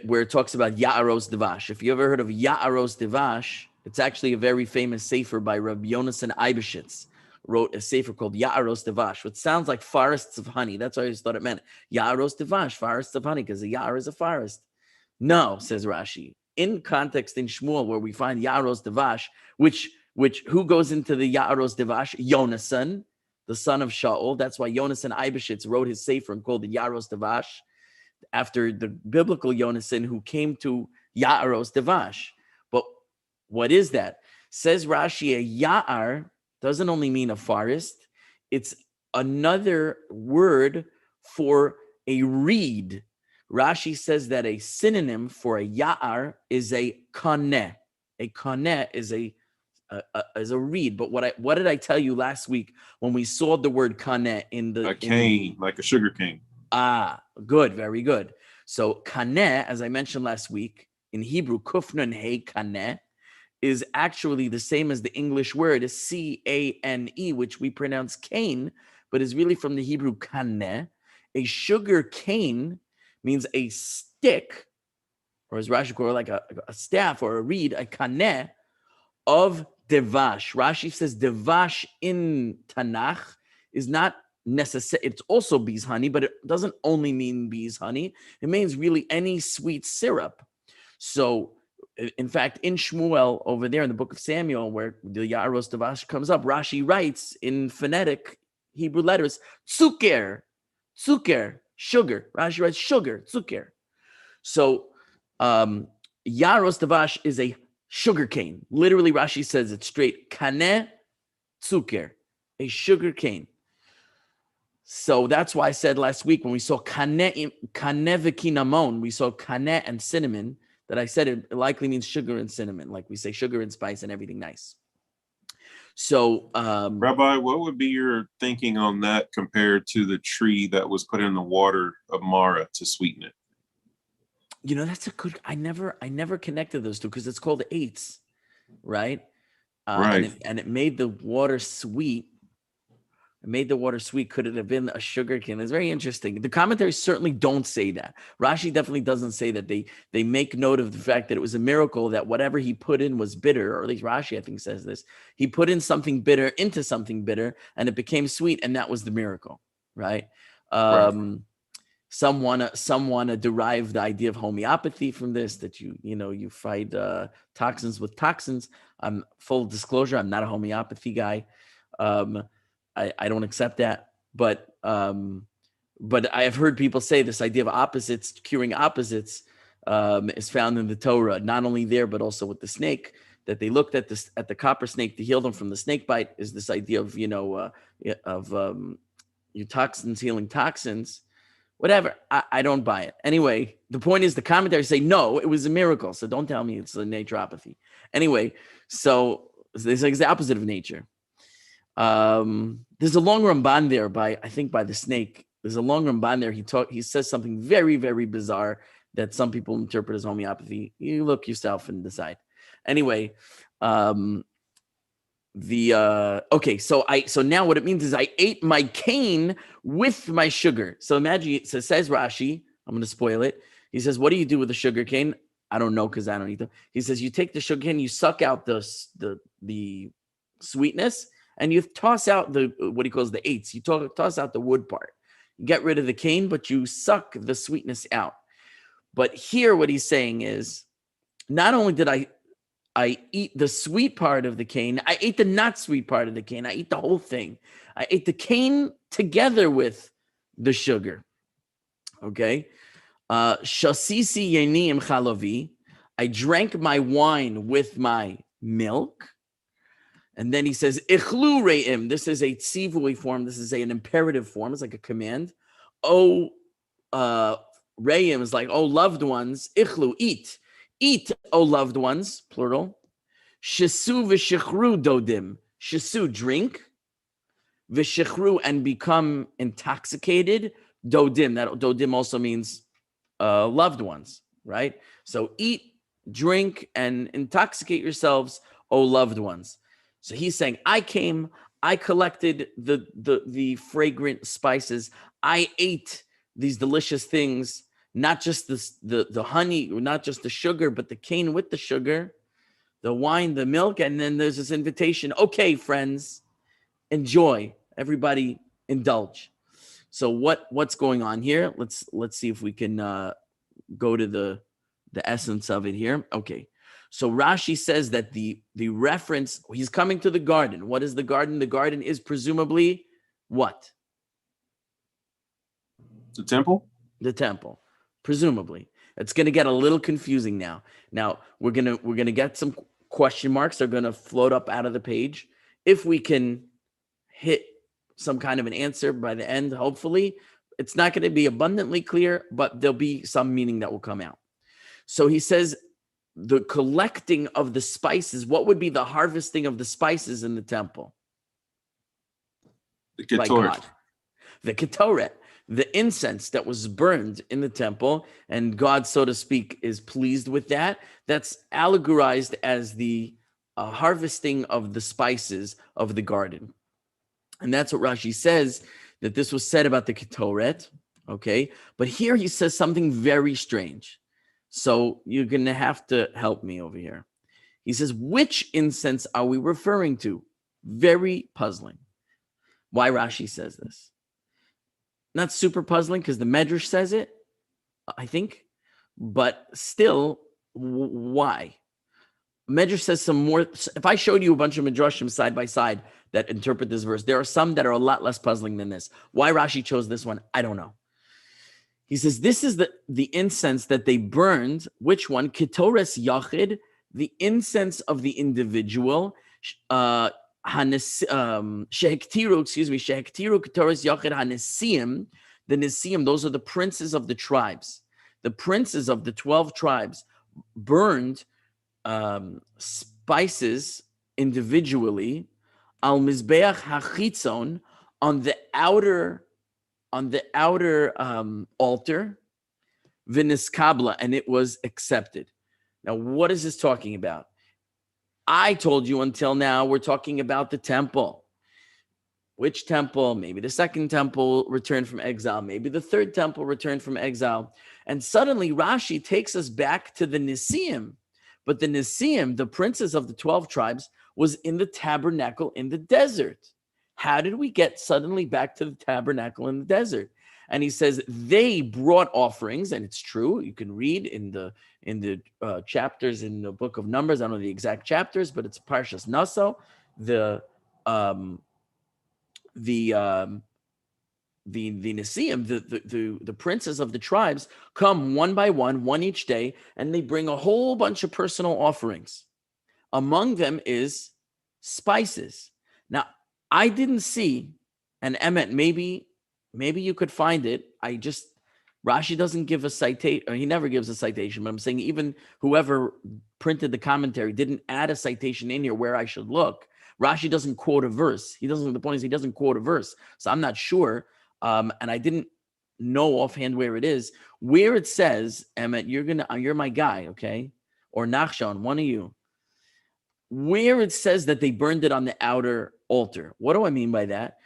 where it talks about Ya'aros Divash. If you ever heard of Ya'aros Divash, it's actually a very famous sefer by Rabbi Yonasan Eibeshitz. Wrote a sefer called Ya'aros Divash, which sounds like forests of honey. That's why I just thought it meant Ya'aros Divash, forests of honey, because a Ya'ar is a forest. No, says Rashi. In context in Shmuel, where we find Ya'aros Divash, which who goes into the Ya'aros Divash? Yonasan, the son of Shaul. That's why Yonasan Eibeshitz wrote his sefer and called it Ya'aros Divash, after the biblical Yonasan who came to Ya'aros Divash. But what is that? Says Rashi, a Ya'ar doesn't only mean a forest, it's another word for a reed. Rashi says that a synonym for a ya'ar is a kaneh. A kaneh is a reed. But what did I tell you last week when we saw the word kaneh in the cane, like a sugar cane? Ah, good, very good. So kaneh, as I mentioned last week, in Hebrew, kufnun hey kaneh, is actually the same as the English word is C-A-N-E, which we pronounce cane, but is really from the Hebrew kaneh. A sugar cane means a stick stick, or as Rashi calls it, like a staff or a reed, a kaneh of devash. Rashi says devash in Tanakh is not necessary. It's also bee's honey, but it doesn't only mean bee's honey. It means really any sweet syrup. So, in fact, in Shmuel over there in the book of Samuel, where the Yaros devash comes up, Rashi writes in phonetic Hebrew letters, tzuker, sugar. Rashi writes sugar, tzuker. So, Yaros devash is a sugar cane. Literally, Rashi says it straight, kaneh tzuker, a sugar cane. So that's why I said last week when we saw kaneh v'kinamon, we saw kaneh and cinnamon, that I said it likely means sugar and cinnamon, like we say sugar and spice and everything nice. So, Rabbi, what would be your thinking on that compared to the tree that was put in the water of Mara to sweeten it? That's a good. I never connected those two because it's called eights, right? Right. And it made the water sweet. Could it have been a sugar cane? It's very interesting. The commentaries certainly don't say that. Rashi definitely doesn't say that. They make note of the fact that it was a miracle that whatever he put in was bitter, or at least Rashi, I think, says this. He put in something bitter into something bitter, and it became sweet, and that was the miracle, right? Right. Someone derived the idea of homeopathy from this, that you fight toxins with toxins. Full disclosure, I'm not a homeopathy guy. I don't accept that, but I have heard people say this idea of opposites, curing opposites, is found in the Torah, not only there, but also with the snake, that they looked at the copper snake to heal them from the snake bite, is this idea of, your toxins healing toxins, whatever. I don't buy it. Anyway, the point is the commentaries say, no, it was a miracle. So don't tell me it's a naturopathy. Anyway, so this is the opposite of nature. There's a long Ramban there by the snake. There's a long Ramban there. He says something very, very bizarre that some people interpret as homeopathy. You look yourself and decide. Anyway, so now what it means is I ate my cane with my sugar. So imagine, says Rashi, I'm going to spoil it. He says, what do you do with the sugar cane? I don't know, because I don't eat them. He says, you take the sugar cane, you suck out the sweetness, and you toss out what he calls the eights. You toss out the wood part. You get rid of the cane, but you suck the sweetness out. But here what he's saying is, not only did I eat the sweet part of the cane, I ate the not sweet part of the cane. I ate the whole thing. I ate the cane together with the sugar. Okay? Shasisi yeni im chalavi. I drank my wine with my milk. And then he says, Ichlu re'im. This is a tzivui form. This is an imperative form. It's like a command. Oh, re'im is like, oh, loved ones. Ichlu, eat. Eat, oh, loved ones, plural. Shesu v'shechru dodim. Shesu, drink. V'shechru, and become intoxicated. Dodim. That dodim also means loved ones, right? So eat, drink, and intoxicate yourselves, oh, loved ones. So he's saying, I came, I collected the fragrant spices. I ate these delicious things, not just the honey, or not just the sugar, but the cane with the sugar, the wine, the milk. And then there's this invitation. Okay, friends, enjoy. Everybody indulge. So what's going on here? Let's see if we can go to the essence of it here. Okay. So Rashi says that the reference, he's coming to the garden. What is the garden? The garden is presumably what? The temple? The temple, presumably. It's going to get a little confusing now. Now we're gonna get some question marks. They're going to float up out of the page. If we can hit some kind of an answer by the end, hopefully, it's not going to be abundantly clear, but there'll be some meaning that will come out. So he says, the collecting of the spices, what would be the harvesting of the spices in the temple? The Ketores. The Ketoret, the incense that was burned in the temple, and God, so to speak, is pleased with that. That's allegorized as the harvesting of the spices of the garden. And that's what Rashi says, that this was said about the Ketoret. Okay. But here he says something very strange. So you're going to have to help me over here. He says, which incense are we referring to? Very puzzling. Why Rashi says this? Not super puzzling because the Medrash says it, I think. But still, why? Medrash says some more. If I showed you a bunch of Midrashim side by side that interpret this verse, there are some that are a lot less puzzling than this. Why Rashi chose this one, I don't know. He says, this is the incense that they burned. Which one? Ketores Yachid, the incense of the individual. Shehektiru Ketores Yachid HaNesiim. The Nesiim, those are the princes of the tribes. The princes of the 12 tribes burned spices individually al mizbeach hachitzon on the outer altar v'niskabla, and it was accepted. Now, what is this talking about? I told you until now we're talking about the temple. Which temple? Maybe the second temple returned from exile. Maybe the third temple returned from exile. And suddenly Rashi takes us back to the Nesiim. But the Nesiim, the princes of the 12 tribes, was in the tabernacle in the desert. How did we get suddenly back to the tabernacle in the desert? And he says they brought offerings, and it's true. You can read in the chapters in the book of Numbers. I don't know the exact chapters, but it's Parshas Naso. The Nesiim, the princes of the tribes, come one by one each day, and they bring a whole bunch of personal offerings. Among them is spices. Now, I didn't see, and Emmet, maybe you could find it. Rashi doesn't give a citation, he never gives a citation, but I'm saying even whoever printed the commentary didn't add a citation in here where I should look. Rashi doesn't quote a verse. The point is he doesn't quote a verse. So I'm not sure. And I didn't know offhand where it is. Where it says, Emmet, you're my guy, okay? Or Nachshon, one of you. Where it says that they burned it on the outer altar. What do I mean by that?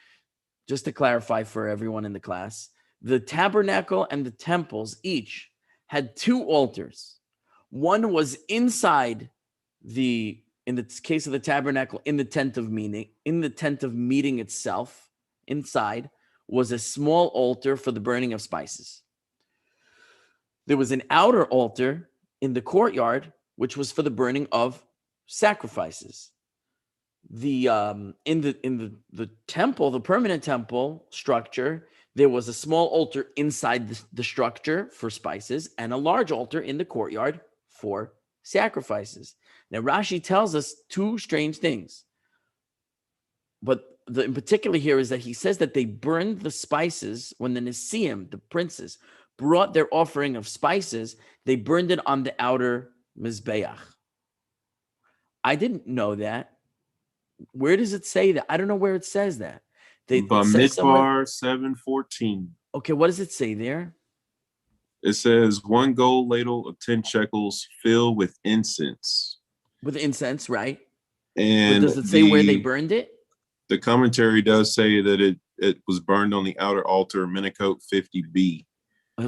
Just to clarify for everyone in the class, the tabernacle and the temples each had two altars. One was inside in the case of the tabernacle, in the tent of meeting itself, inside was a small altar for the burning of spices. There was an outer altar in the courtyard, which was for the burning of sacrifices. In the temple, the permanent temple structure, there was a small altar inside the structure for spices and a large altar in the courtyard for sacrifices. Now, Rashi tells us two strange things. But in particular here is that he says that they burned the spices when the Nesiim, the princes, brought their offering of spices. They burned it on the outer Mizbeach. I didn't know that. Where does it say that? I don't know where it says that. Bamidbar 7:14. Okay, what does it say there? It says 1 gold ladle of 10 shekels filled with incense. With incense, right? And but does it say where they burned it? The commentary does say that it was burned on the outer altar, Menachot 50b.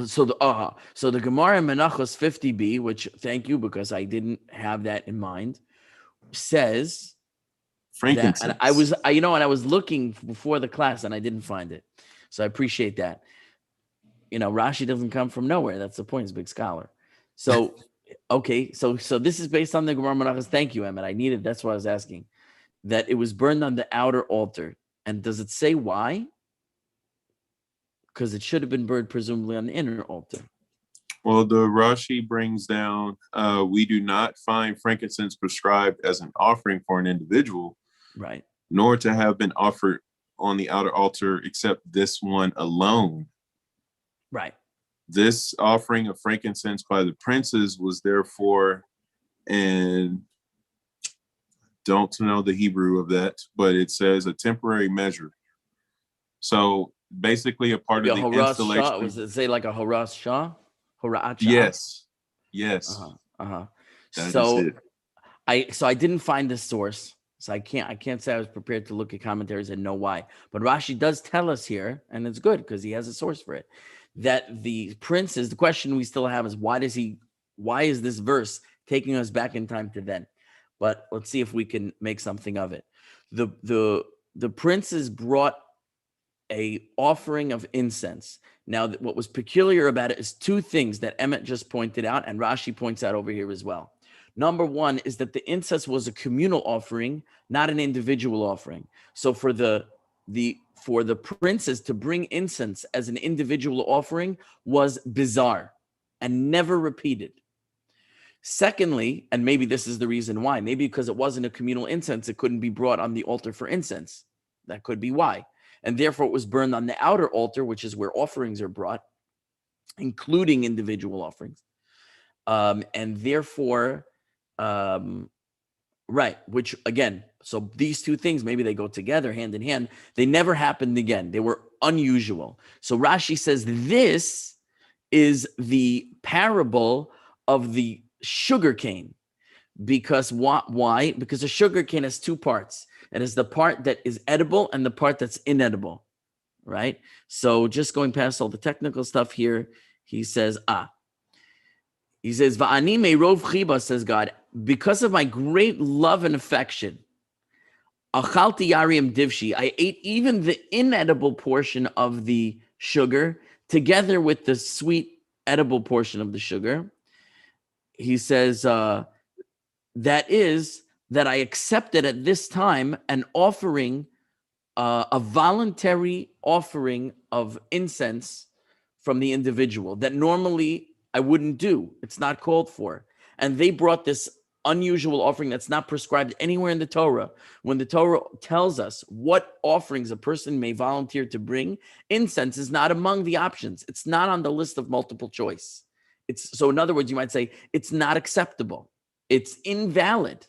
So the Gemara in Menachos 50b, which thank you because I didn't have that in mind, says frankincense. That, and I was looking before the class and I didn't find it. So I appreciate that. Rashi doesn't come from nowhere. That's the point. He's a big scholar. So, okay. So this is based on the Gemara Menachos. Thank you, Emmett. That's what I was asking. That it was burned on the outer altar. And does it say why? Because it should have been burned presumably on the inner altar. Well, the Rashi brings down, we do not find frankincense prescribed as an offering for an individual, right? Nor to have been offered on the outer altar except this one alone. Right. This offering of frankincense by the princes was therefore, and don't know the Hebrew of that, but it says a temporary measure. So basically a part of the installation. Shah, was it say like a Horas Shah? Horat Shah? Yes. So I didn't find the source. So I can't say I was prepared to look at commentaries and know why. But Rashi does tell us here, and it's good because he has a source for it, that the princes, the question we still have is why is this verse taking us back in time to then? But let's see if we can make something of it. The princes brought a offering of incense. Now, what was peculiar about it is two things that Emmett just pointed out, and Rashi points out over here as well. Number one is that the incense was a communal offering, not an individual offering. So for the princes to bring incense as an individual offering was bizarre and never repeated. Secondly, and maybe this is the reason why, maybe because it wasn't a communal incense, it couldn't be brought on the altar for incense. That could be why. And therefore it was burned on the outer altar, which is where offerings are brought, including individual offerings. And therefore, right, which again, so these two things, maybe they go together hand in hand. They never happened again. They were unusual. So Rashi says this is the parable of the sugar cane. Because why? Because a sugar cane has two parts. It is the part that is edible and the part that's inedible, right? So just going past all the technical stuff here, he says, Va'ani me'rov chiba, says God, because of my great love and affection, achalti yarim divshi, I ate even the inedible portion of the sugar together with the sweet edible portion of the sugar. He says, that is that I accepted at this time an offering, a voluntary offering of incense from the individual that normally I wouldn't do. It's not called for. And they brought this unusual offering that's not prescribed anywhere in the Torah. When the Torah tells us what offerings a person may volunteer to bring, incense is not among the options. It's not on the list of multiple choice. So in other words, you might say it's not acceptable. It's invalid.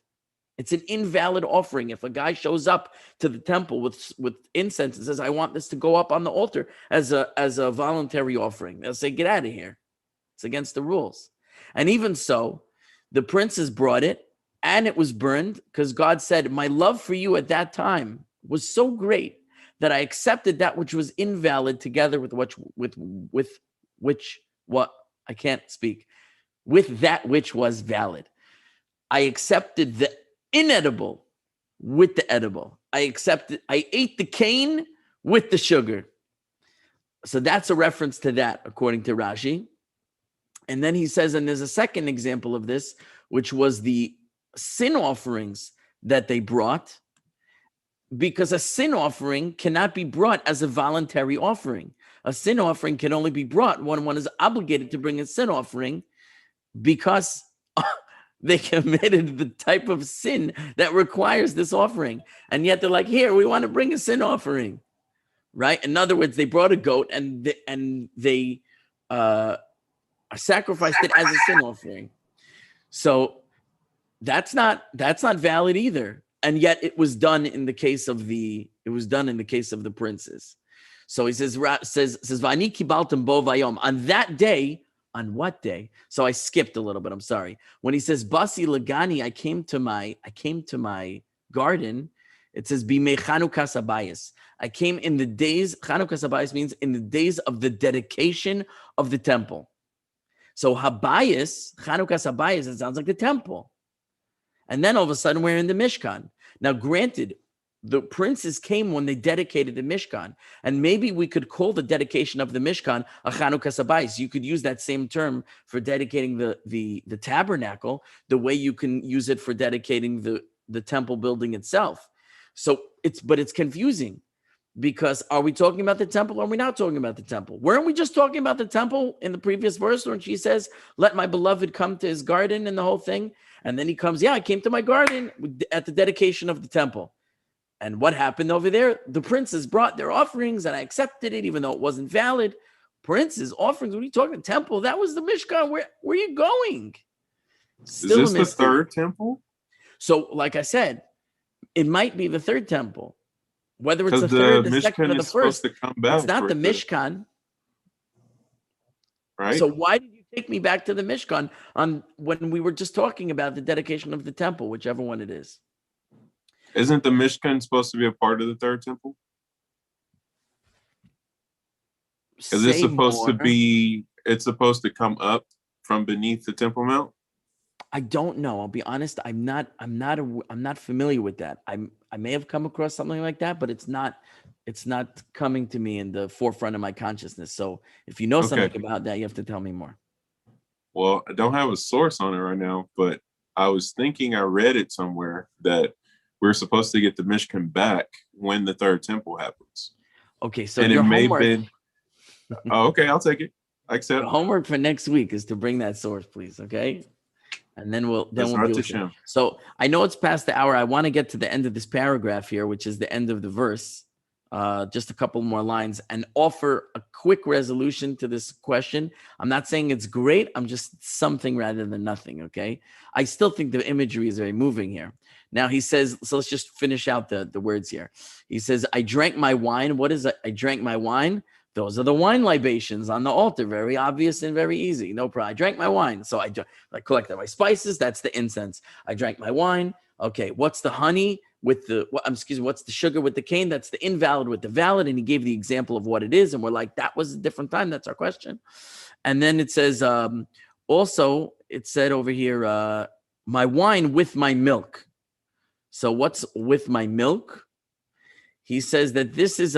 It's an invalid offering. If a guy shows up to the temple with incense and says, I want this to go up on the altar as a voluntary offering, they'll say, get out of here. It's against the rules. And even so, the princes brought it and it was burned because God said, my love for you at that time was so great that I accepted that which was invalid together with that which was valid. I accepted the inedible with the edible. I ate the cane with the sugar. So that's a reference to that, according to Rashi. And then he says, and there's a second example of this, which was the sin offerings that they brought, because a sin offering cannot be brought as a voluntary offering. A sin offering can only be brought when one is obligated to bring a sin offering because they committed the type of sin that requires this offering. And yet they're like, here, we want to bring a sin offering, right? In other words, they brought a goat and they sacrificed it as a sin offering. So that's not valid either. And yet it was done in the case of the princes. So he says Va'ani kibaltem bo vayom. On that day, on what day? So I skipped a little bit. I'm sorry. When he says Basi Lagani, I came to my garden, it says Bimei Chanukas Habayis. I came in the days, Chanukas Habayis means in the days of the dedication of the temple. So Habayis, Chanukas Habayis, it sounds like the temple. And then all of a sudden we're in the Mishkan. Now granted, the princes came when they dedicated the Mishkan. And maybe we could call the dedication of the Mishkan a Chanukas Habayis. You could use that same term for dedicating the tabernacle, the way you can use it for dedicating the temple building itself. So it's confusing, because are we talking about the temple or are we not talking about the temple? Weren't we just talking about the temple in the previous verse when she says, let my beloved come to his garden and the whole thing? And then he comes, I came to my garden at the dedication of the temple. And what happened over there? The princes brought their offerings and I accepted it, even though it wasn't valid. Princes, offerings, what are you talking? Temple, that was the Mishkan. Where are you going? Still is this the third temple? So, like I said, it might be the third temple. Whether it's the third, the second, or the first, it's not the Mishkan. Right. So why did you take me back to the Mishkan on when we were just talking about the dedication of the temple, whichever one it is? Isn't the Mishkan supposed to be a part of the third temple? Is this say supposed to more. be? It's supposed to come up from beneath the Temple Mount. I don't know. I'll be honest. I'm not familiar with that. I may have come across something like that, but it's not coming to me in the forefront of my consciousness. So if you know Okay. something about that, you have to tell me more. Well, I don't have a source on it right now, but I was thinking I read it somewhere that we're supposed to get the Mishkan back when the third temple happens. Okay, so And your it may have homework, been. Oh, okay, I'll take it. I accept. your homework for next week is to bring that source, please. Okay, and then we'll deal Bezrat with it. Hashem. So I know it's past the hour. I want to get to the end of this paragraph here, which is the end of the verse. Just a couple more lines and offer a quick resolution to this question. I'm not saying it's great. I'm just something rather than nothing. Okay. I still think the imagery is very moving here. Now he says, so let's just finish out the words here. He says, I drank my wine. What is it? I drank my wine. Those are the wine libations on the altar. Very obvious and very easy. No problem. I drank my wine. So I collected my spices. That's the incense. I drank my wine. Okay. What's the honey with the, what's the sugar with the cane? That's the invalid with the valid. And he gave the example of what it is. And we're like, that was a different time. That's our question. And then it says, also, it said over here, my wine with my milk. So what's with my milk? He says that this is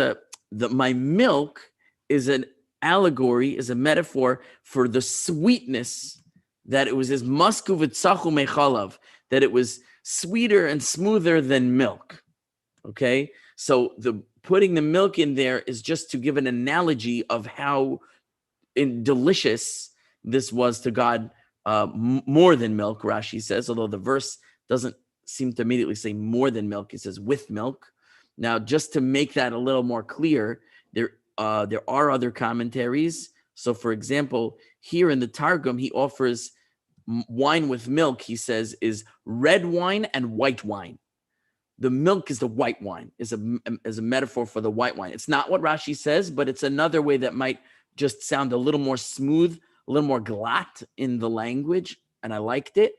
my milk is an allegory, is a metaphor for the sweetness that it was his masku v'tzachu mechalav, that it was sweeter and smoother than milk. Okay, so the putting the milk in there is just to give an analogy of how delicious this was to God, more than milk. Rashi says, although the verse doesn't seem to immediately say more than milk, it says with milk. Now, just to make that a little more clear, there are other commentaries. So, for example, here in the Targum, he offers wine with milk, he says, is red wine and white wine. The milk is the white wine, is a metaphor for the white wine. It's not what Rashi says, but it's another way that might just sound a little more smooth, a little more glatt in the language, and I liked it.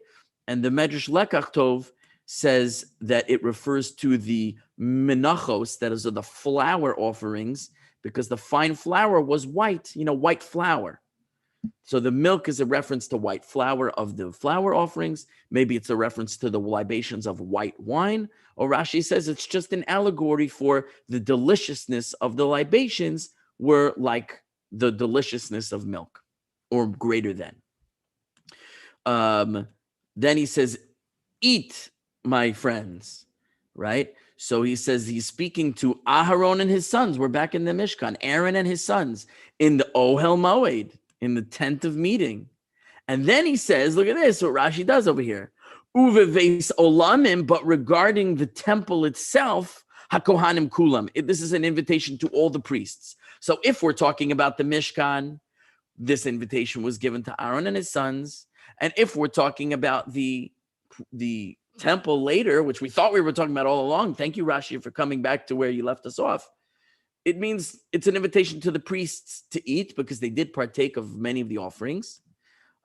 And the Medrash Lekach Tov says that it refers to the menachos, that is the flour offerings, because the fine flour was white, white flour. So the milk is a reference to white flour of the flour offerings. Maybe it's a reference to the libations of white wine. Or Rashi says it's just an allegory for the deliciousness of the libations were like the deliciousness of milk, or greater than. Then he says, eat, my friends, right? So he says he's speaking to Aharon and his sons. We're back in the Mishkan. Aaron and his sons in the Ohel Moed, in the tent of meeting. And then he says, look at this, what Rashi does over here. Uveves olamim, but regarding the temple itself, hakohanim kulam. This is an invitation to all the priests. So if we're talking about the Mishkan, this invitation was given to Aaron and his sons. And if we're talking about the temple later, which we thought we were talking about all along, thank you, Rashi, for coming back to where you left us off. It means it's an invitation to the priests to eat because they did partake of many of the offerings.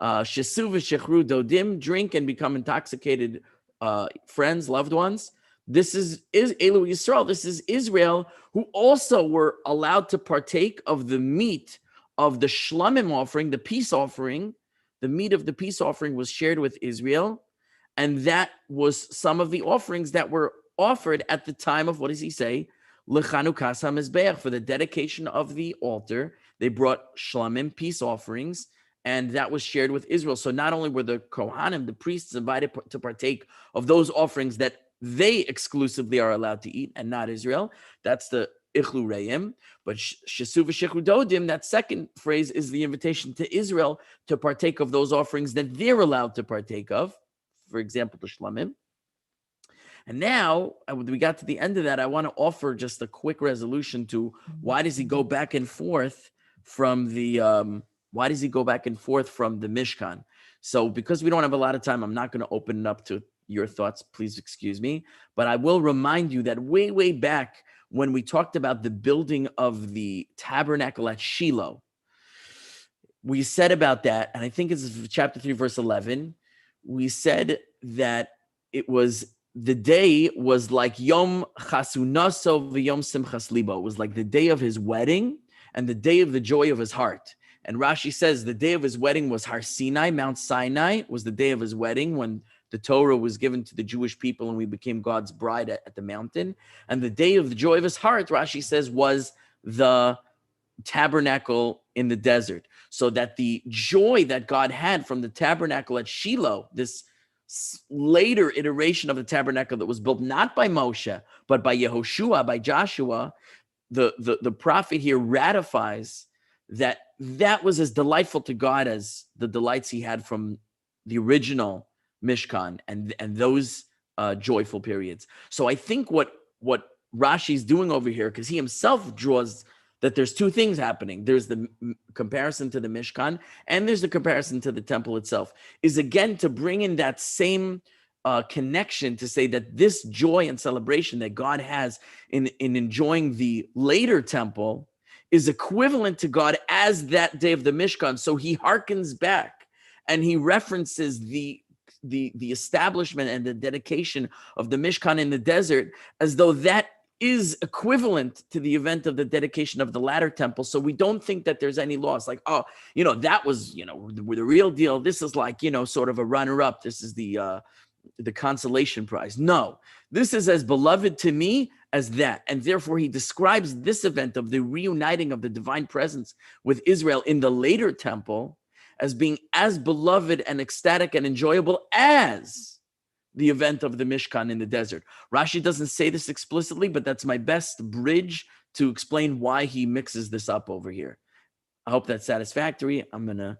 Shesu v'shechru dodim, drink and become intoxicated friends, loved ones. This is Elu Yisrael. This is Israel, who also were allowed to partake of the meat of the shlamim offering, the peace offering. The meat of the peace offering was shared with Israel. And that was some of the offerings that were offered at the time of, what does he say? L'chanukas HaMizbeach, for the dedication of the altar. They brought shlamim, peace offerings, and that was shared with Israel. So not only were the Kohanim, the priests, invited to partake of those offerings that they exclusively are allowed to eat, and not Israel. That's the Ichlu Reim. But Shesu v'shechru dodim, that second phrase, is the invitation to Israel to partake of those offerings that they're allowed to partake of. For example, the shlamim. And now we got to the end of that. I want to offer just a quick resolution to why does he go back and forth from the Mishkan? So because we don't have a lot of time, I'm not going to open it up to your thoughts. Please excuse me. But I will remind you that way back when we talked about the building of the tabernacle at Shiloh, we said about that, and I think it's chapter 3, verse 11, we said that it was, the day was like Yom Chasunaso v'Yom Simchas Libo. It was like the day of his wedding and the day of the joy of his heart. And Rashi says the day of his wedding was Har Sinai, Mount Sinai was the day of his wedding when the Torah was given to the Jewish people and we became God's bride at the mountain. And the day of the joy of his heart, Rashi says, was the tabernacle in the desert. So that the joy that God had from the tabernacle at Shiloh, this later iteration of the tabernacle that was built not by Moshe, but by Yehoshua, by Joshua, the prophet here ratifies that was as delightful to God as the delights he had from the original Mishkan and those joyful periods. So I think what Rashi's doing over here, because he himself draws that there's two things happening. There's the comparison to the Mishkan and there's the comparison to the temple itself, is again to bring in that same connection to say that this joy and celebration that God has in enjoying the later temple is equivalent to God as that day of the Mishkan. So he harkens back and he references the establishment and the dedication of the Mishkan in the desert as though that is equivalent to the event of the dedication of the latter temple. So we don't think that there's any loss. Like, oh, that was, the real deal. This is like, sort of a runner-up. This is the consolation prize. No, this is as beloved to me as that. And therefore he describes this event of the reuniting of the divine presence with Israel in the later temple as being as beloved and ecstatic and enjoyable as the event of the Mishkan in the desert. Rashi doesn't say this explicitly, but that's my best bridge to explain why he mixes this up over here. I hope that's satisfactory. I'm going to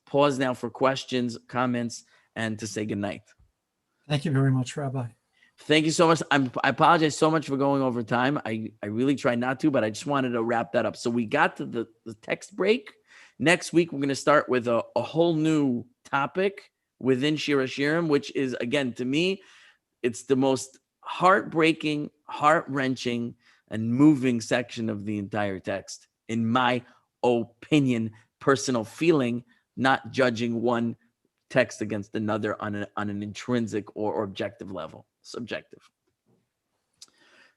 pause now for questions, comments, and to say goodnight. Thank you very much, Rabbi. Thank you so much. I apologize so much for going over time. I really tried not to, but I just wanted to wrap that up. So we got to the text break. Next week, we're going to start with a whole new topic within Shir haShirim, which is, again, to me, it's the most heartbreaking, heart-wrenching, and moving section of the entire text, in my opinion, personal feeling, not judging one text against another on an intrinsic or objective level, subjective.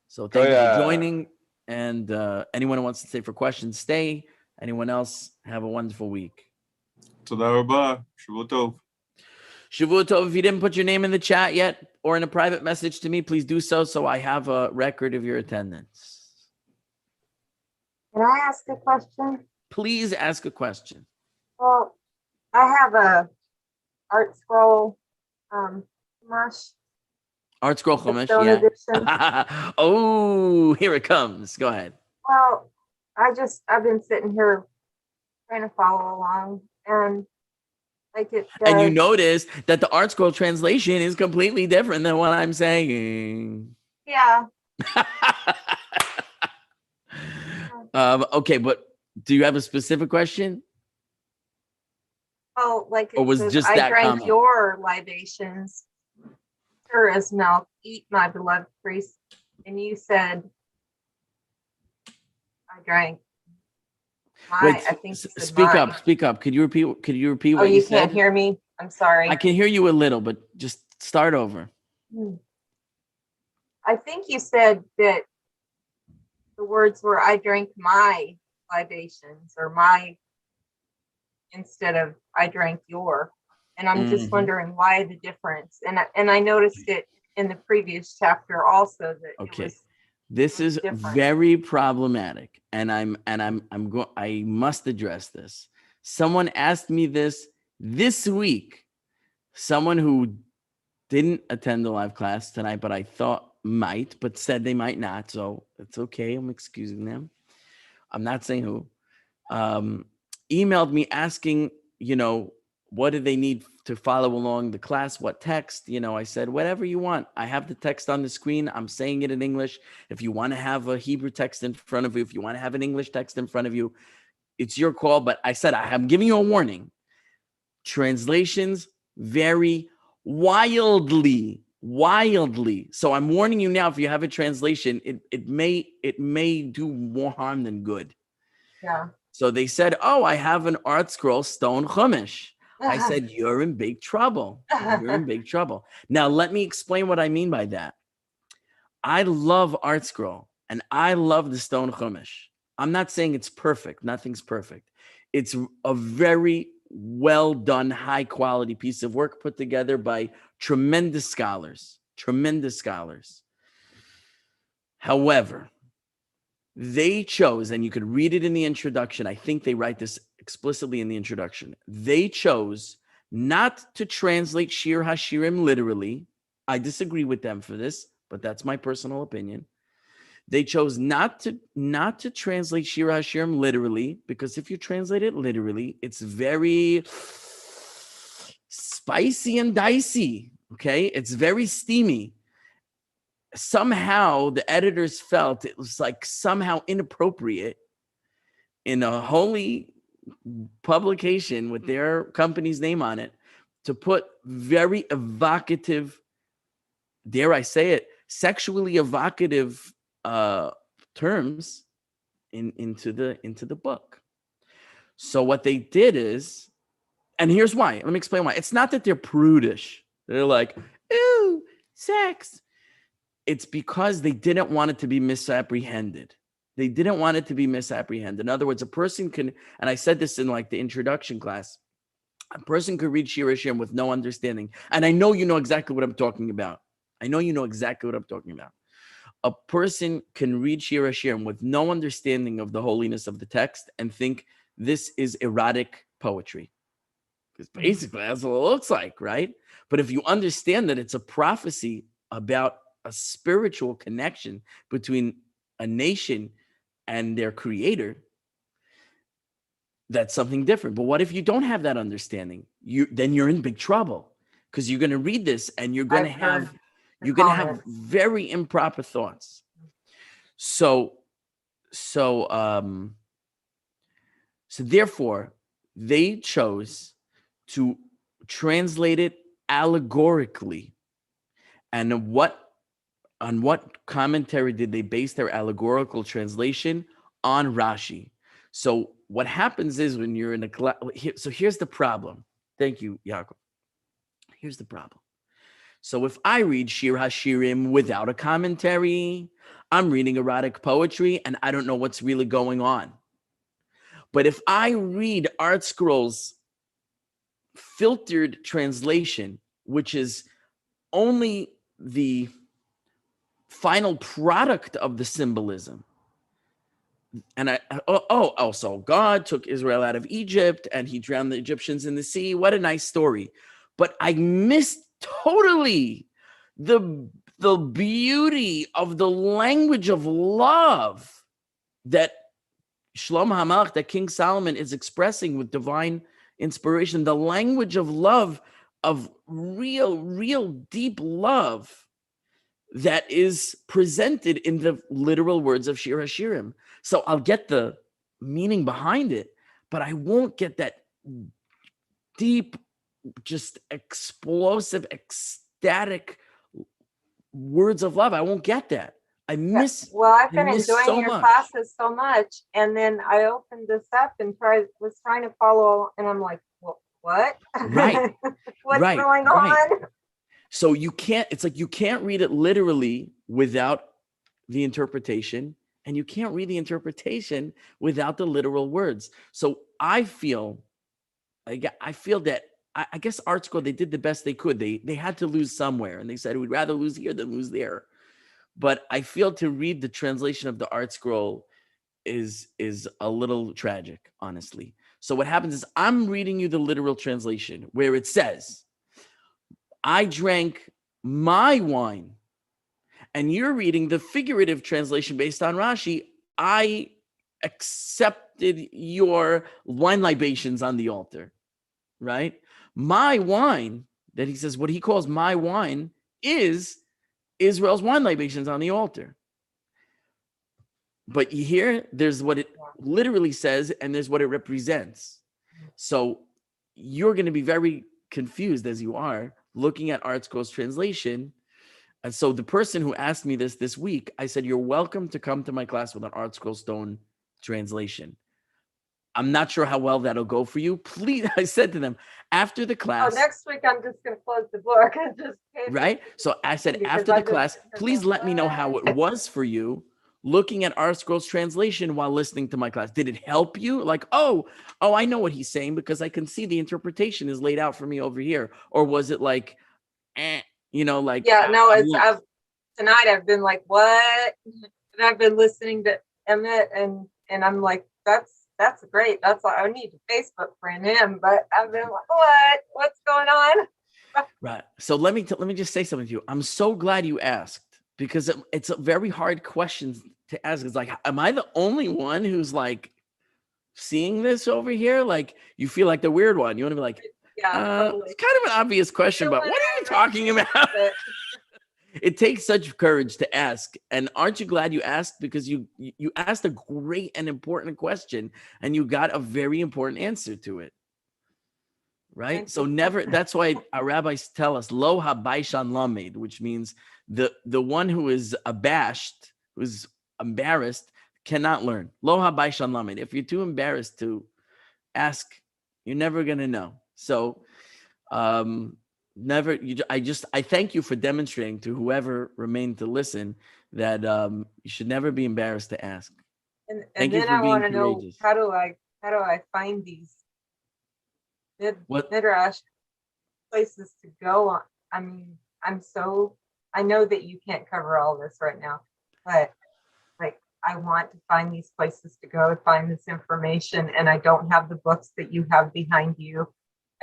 So thank you for joining. And anyone who wants to stay for questions, stay. Anyone else, have a wonderful week. Toda rabah. Shavua tov. Shavua tov. If you didn't put your name in the chat yet or in a private message to me, please do so I have a record of your attendance. Can I ask a question? Please ask a question. Well, I have a art scroll chumash. Art scroll chumash, Stone yeah. edition. Oh, here it comes. Go ahead. Well, I've been sitting here trying to follow along, and like it does. And you notice that the art scroll translation is completely different than what I'm saying. Yeah. Okay, but do you have a specific question? Oh, like it Or was says, just I that drank comment? your libations, stir as milk, eat my beloved priest. And you said, I drank my, Wait, I think you said speak mine. up, speak up. Could you repeat Oh, what you you said? can't hear me? I'm sorry. I can hear you a little, but just start over. I think you said that the words were, I drank my libations, or my, instead of I drank your. And I'm just wondering why the difference. And I noticed it in the previous chapter also that Okay. it was This is different. very problematic, and I must address this. Someone asked me this week. Someone who didn't attend the live class tonight, but I thought might, but said they might not. So it's okay. I'm excusing them. I'm not saying who. Emailed me asking, what do they need to follow along the class? What text? I said, whatever you want. I have the text on the screen. I'm saying it in English. If you want to have a Hebrew text in front of you, if you want to have an English text in front of you, it's your call. But I said, I'm giving you a warning. Translations vary wildly. So I'm warning you now, if you have a translation, it may do more harm than good. Yeah. So they said, oh, I have an art scroll stone chumash. I said, you're in big trouble. You're in big trouble. Now, let me explain what I mean by that. I love art scroll and I love the stone chumash. I'm not saying it's perfect. Nothing's perfect. It's a very well done, high quality piece of work put together by tremendous scholars. However, they chose, and you could read it in the introduction. I think they write this explicitly in the introduction. They chose not to translate Shir haShirim literally. I disagree with them for this, but that's my personal opinion. They chose not to translate Shir haShirim literally, because if you translate it literally, it's very spicy and dicey. Okay, it's very steamy. Somehow the editors felt it was like somehow inappropriate in a holy publication with their company's name on it to put very evocative, dare I say it, sexually evocative terms into the book. So what they did is, and here's why. Let me explain why. It's not that they're prudish. They're like, ooh, sex. It's because they didn't want it to be misapprehended. In other words, a person can, and I said this in like the introduction class, a person could read Shir haShirim with no understanding. And I know you know exactly what I'm talking about. A person can read Shir haShirim with no understanding of the holiness of the text and think this is erotic poetry. Because basically that's what it looks like, right? But if you understand that it's a prophecy about a spiritual connection between a nation and their creator, that's something different. But what if you don't have that understanding? Then you're in big trouble, because you're going to read this and you're going to have very improper thoughts. So therefore they chose to translate it allegorically. And on what commentary did they base their allegorical translation? On Rashi. So what happens is when you're in a class, so here's the problem. Thank you, Yaakov. Here's the problem. So if I read Shir haShirim without a commentary, I'm reading erotic poetry and I don't know what's really going on. But if I read Art Scroll's filtered translation, which is only the final product of the symbolism, and also God took Israel out of Egypt and he drowned the Egyptians in the sea. What a nice story. But I missed totally the beauty of the language of love that Shlomo HaMelech, that King Solomon is expressing with divine inspiration, the language of love, of real deep love that is presented in the literal words of Shir haShirim. So I'll get the meaning behind it, but I won't get that deep, just explosive, ecstatic words of love. I won't get that. I miss. Well, I've been enjoying so your much. classes so much, and then I opened this up and was trying to follow, and I'm like, well, what? Right. What's Right. going Right. on? So you can't read it literally without the interpretation, and you can't read the interpretation without the literal words. So I feel that I guess Art Scroll, they did the best they could. They had to lose somewhere, and they said we'd rather lose here than lose there. But I feel to read the translation of the Art Scroll is a little tragic, honestly. So what happens is I'm reading you the literal translation where it says, I drank my wine. And you're reading the figurative translation based on Rashi. I accepted your wine libations on the altar, right? My wine, that he says, what he calls my wine, is Israel's wine libations on the altar. But you hear, there's what it literally says, and there's what it represents. So you're going to be very confused, as you are, looking at Art Scroll's translation. And so the person who asked me this week, I said, you're welcome to come to my class with an Art Scroll Stone translation. I'm not sure how well that'll go for you. Please, I said to them, after the class. Oh, next week I'm just going to close the book and just. Right? So I said, after the class, please let me know how it was for you. looking at Art Scroll's translation while listening to my class? Did it help you? Like, oh, I know what he's saying because I can see the interpretation is laid out for me over here. Or was it like, like, Yeah, no, tonight I've been like, what? And I've been listening to Emmett and I'm like, that's great. That's why I need to Facebook friend him. But I've been like, what's going on? Right. So let me just say something to you. I'm so glad you asked because it's a very hard question to ask. It's like, am I the only one who's like seeing this over here? Like you feel like the weird one. You want to be like, totally. It's kind of an obvious question, but what are you talking about? It takes such courage to ask. And aren't you glad you asked? Because you asked a great and important question and you got a very important answer to it. Right? So never, that's why our rabbis tell us, lo habaishan lamed, which means the one who is abashed, who's embarrassed, cannot learn. Lo habaishan lamed. If you're too embarrassed to ask, you're never going to know. So I thank you for demonstrating to whoever remained to listen that you should never be embarrassed to ask. And then I want to know, how do I find these midrash places to go on? I mean, I know that you can't cover all this right now, but like I want to find these places to go to find this information, and I don't have the books that you have behind you.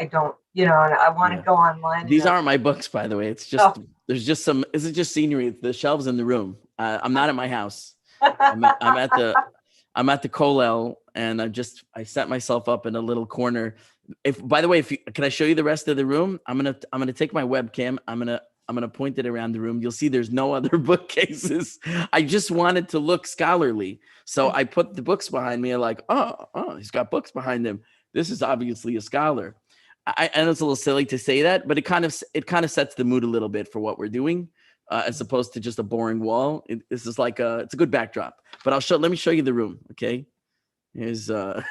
I don't, and I want to go online. These aren't my books, by the way. It's just there's just some. Is it just scenery? The shelves in the room. I'm not at my house. I'm at the Kollel, and I set myself up in a little corner. By the way, can I show you the rest of the room? I'm gonna take my webcam. I'm gonna point it around the room. You'll see there's no other bookcases. I just wanted to look scholarly, so I put the books behind me. Like, oh, he's got books behind him. This is obviously a scholar. I know it's a little silly to say that, but it kind of sets the mood a little bit for what we're doing, as opposed to just a boring wall. This is like it's a good backdrop. But let me show you the room, okay? Here's a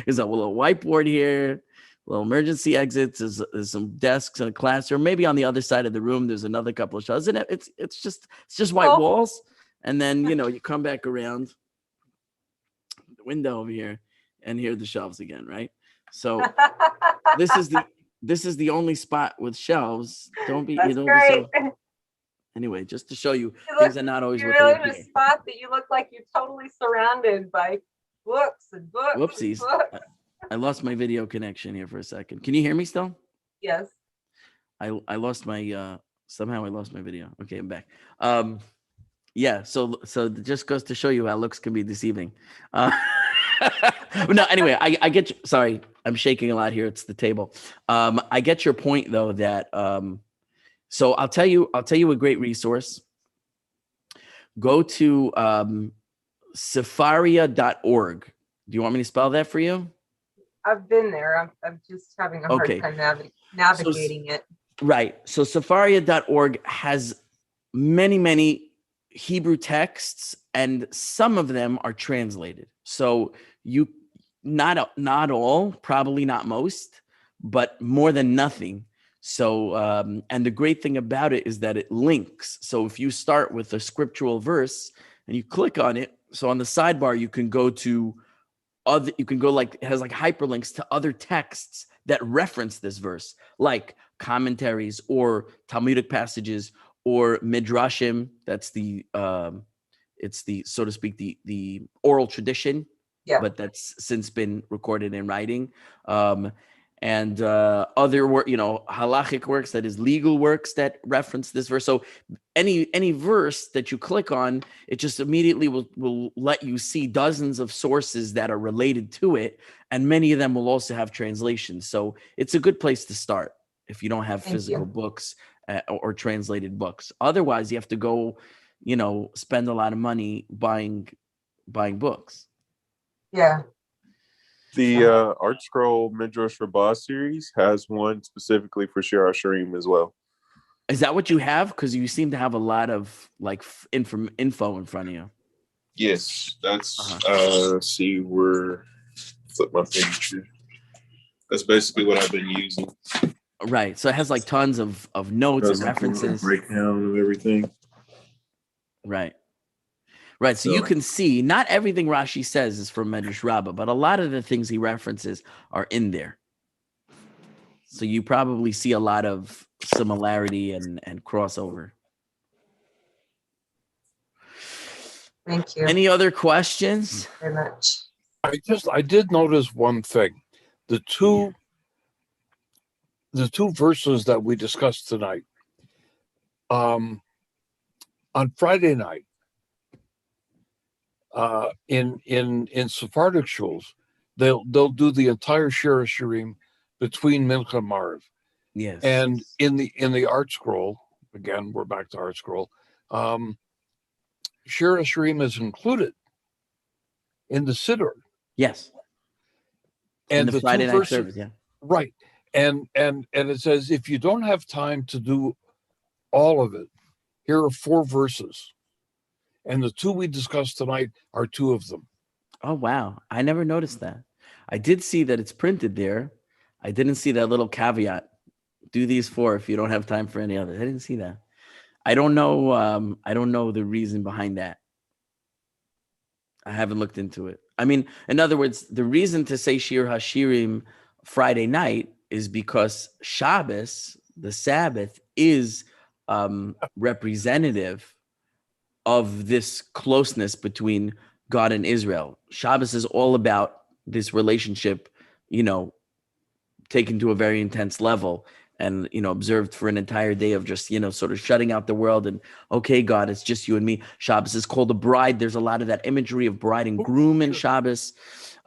little whiteboard here, little emergency exits. There's some desks and a classroom. Maybe on the other side of the room, there's another couple of shelves. And it's just white walls. And then you come back around the window over here, and here are the shelves again, right? So this is the only spot with shelves. Don't be so. Anyway, just to show you, things are not always what they appear. You're in a spot that you look like you're totally surrounded by books and books. Whoopsies! And books. I lost my video connection here for a second. Can you hear me still? Yes. I lost my somehow I lost my video. Okay, I'm back. Yeah. So it just goes to show you how looks can be deceiving. No, anyway, I get you. Sorry, I'm shaking a lot here. It's the table. I get your point though that so I'll tell you a great resource. Go to Sefaria.org. Do you want me to spell that for you? I've been there. I'm just having a hard time navigating it. Right. So Sefaria.org has many Hebrew texts, and some of them are translated. So you not all, probably not most, but more than nothing. So and the great thing about it is that it links. So if you start with a scriptural verse and you click on it, so on the sidebar you can go to other, you can go like, it has like hyperlinks to other texts that reference this verse, like commentaries or Talmudic passages or midrashim. That's the it's the, so to speak, the oral tradition, but that's since been recorded in writing. And other work, halachic works, that is legal works that reference this verse. So any verse that you click on, it just immediately will let you see dozens of sources that are related to it, and many of them will also have translations. So it's a good place to start if you don't have physical books or translated books. Otherwise, you have to go, spend a lot of money buying books. Yeah. The Art Scroll Midrash Rabbah series has one specifically for Shir haShirim as well. Is that what you have? Because you seem to have a lot of like info in front of you. Yes, that's see where flip my page here. That's basically what I've been using. Right. So it has like tons of notes and references. Breakdown of everything. Right. Right. So you can see not everything Rashi says is from Medrash Rabbah, but a lot of the things he references are in there. So you probably see a lot of similarity and crossover. Thank you Any other questions? very much. I did notice one thing. The two verses that we discussed tonight. On Friday night, in Sephardic shuls, they'll do the entire Shir haShirim between Mincha and Maariv. Yes. And in the art scroll, again, we're back to art scroll, Shir haShirim is included in the Siddur. Yes. And In the Friday night verses, service, yeah. right. And it says, if you don't have time to do all of it, here are 4 verses. And the 2 we discussed tonight are 2 of them. Oh, wow. I never noticed that. I did see that it's printed there. I didn't see that little caveat. Do these 4 if you don't have time for any others. I didn't see that. I don't know the reason behind that. I haven't looked into it. I mean, in other words, the reason to say Shir haShirim Friday night is because Shabbos, the Sabbath, is representative of this closeness between God and Israel. Shabbos is all about this relationship, taken to a very intense level and, observed for an entire day of just, sort of shutting out the world and, okay, God, it's just you and me. Shabbos is called a bride. There's a lot of that imagery of bride and groom in Shabbos.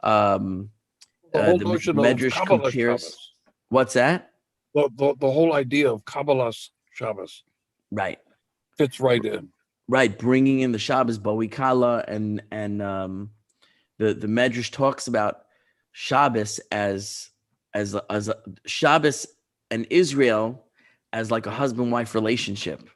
The whole notion of Medrash Kabbalah compares. Shabbos. What's that? The whole idea of Kabbalah Shabbos Right. fits right in. Right, bringing in the Shabbos Bo'i Kala and the Medrash talks about Shabbos as a Shabbos and Israel as like a husband-wife relationship,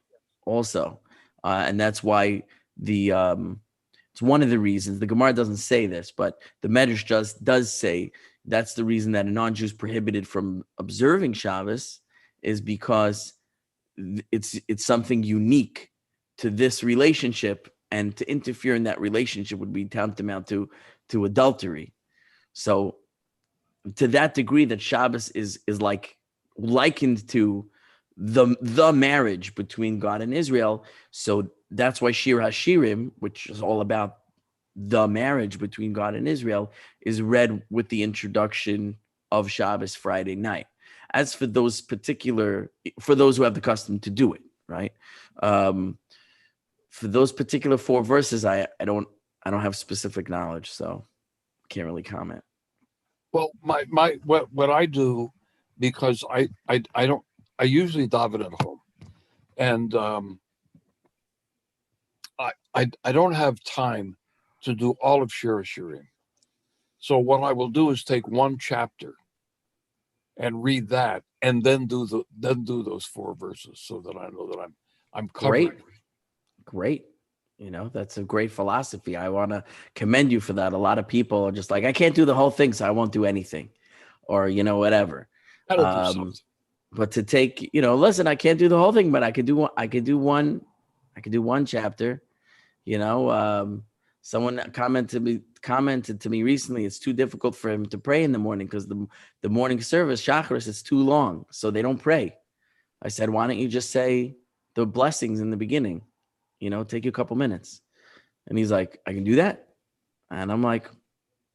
also, and that's why it's one of the reasons the Gemara doesn't say this, but the Medrash does say that's the reason that a non-Jew is prohibited from observing Shabbos is because it's something unique to this relationship, and to interfere in that relationship would be tantamount to adultery. So to that degree that Shabbos is like likened to the marriage between God and Israel. So that's why Shir haShirim, which is all about the marriage between God and Israel, is read with the introduction of Shabbos Friday night. As for those who have the custom to do it, right? For those particular 4 verses, I don't have specific knowledge, so can't really comment. Well, what I do, because I usually daven at home, and I don't have time to do all of Shir haShirim. So what I will do is take one chapter and read that, and then do those 4 verses, so that I know that I'm covered. Great. That's a great philosophy. I want to commend you for that. A lot of people are just like, I can't do the whole thing, so I won't do anything, or whatever. But to take, listen, I can't do the whole thing, but I could do one chapter. Someone commented to me recently, it's too difficult for him to pray in the morning because the morning service, Shacharis, is too long, so they don't pray. I said, why don't you just say the blessings in the beginning? Take you a couple minutes. And he's like, I can do that. And I'm like,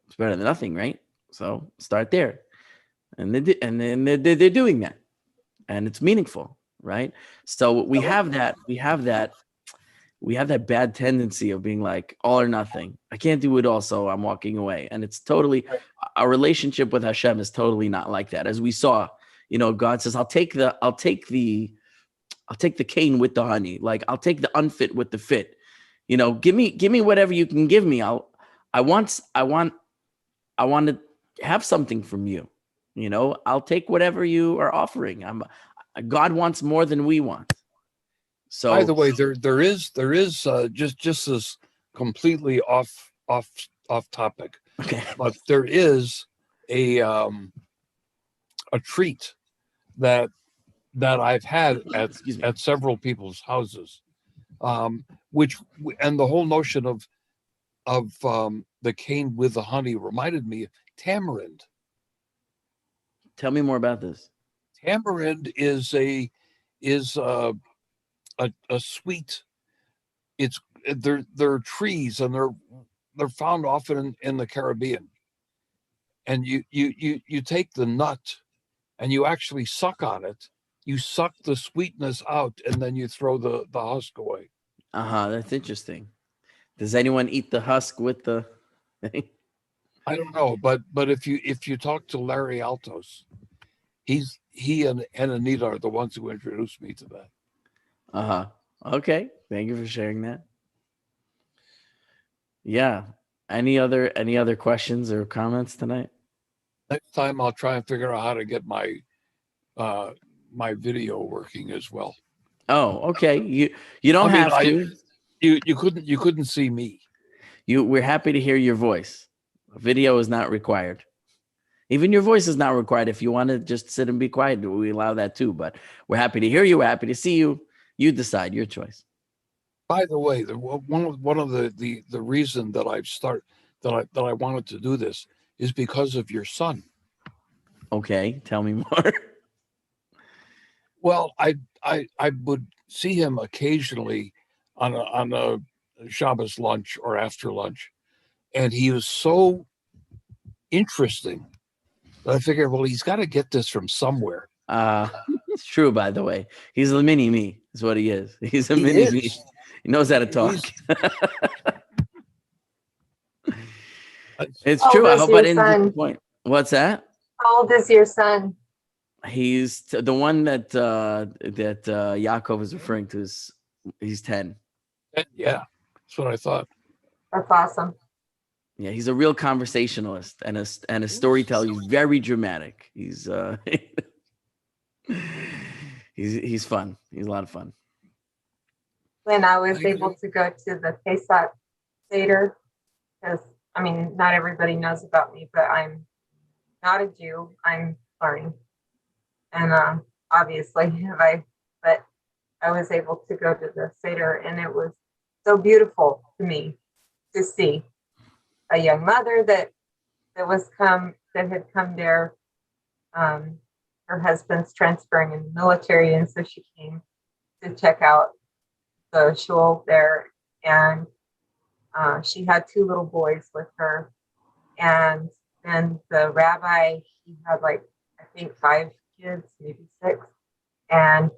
it's better than nothing, right? So start there. And they're doing that. And it's meaningful, right? So we have that bad tendency of being like all or nothing. I can't do it all, so I'm walking away. And it's totally, our relationship with Hashem is totally not like that. As we saw, God says, I'll take the cane with the honey. Like, I'll take the unfit with the fit. Give me whatever you can give me. I want to have something from you. I'll take whatever you are offering. God wants more than we want. So, by the way, there is just this completely off topic. Okay. But there is a treat that I've had at several people's houses, and the whole notion of the cane with the honey reminded me of tamarind. Tell me more about this. Tamarind is a sweet. They're trees, and they're found often in the Caribbean. And you take the nut and you actually suck on it. You suck the sweetness out, and then you throw the husk away. That's interesting. Does anyone eat the husk with the thing? I don't know, but if you talk to Larry Altos, he and Anita are the ones who introduced me to that. Okay. Thank you for sharing that. Yeah. Any other questions or comments tonight? Next time I'll try and figure out how to get my my video working as well. Oh, okay. You don't have to. You couldn't see me. We're happy to hear your voice. Video is not required. Even your voice is not required. If you want to just sit and be quiet, we allow that too. But we're happy to hear you. We're happy to see you. You decide. Your choice. By the way, one of the reason that I wanted to do this is because of your son. Okay, tell me more. Well, I would see him occasionally on a Shabbos lunch or after lunch, and he was so interesting that I figured, well, he's got to get this from somewhere. It's true, by the way. He's a mini me, is what he is. He's a mini me. He knows how to talk. It's true. I hope I didn't disappoint. What's that? How old is your son? He's the one that Yaakov is referring to. He's 10. Yeah, that's what I thought. That's awesome. Yeah, he's a real conversationalist and a storyteller. He's very dramatic. He's he's fun. He's a lot of fun. When I was able to go to the Pesach Seder, because not everybody knows about me, but I'm not a Jew. I'm learning, and obviously, but I was able to go to the Seder, and it was so beautiful to me to see a young mother that had come there. Her husband's transferring in the military, and so she came to check out the shul there, and she had 2 little boys with her, and then the rabbi, he had I think 5 kids, maybe 6, and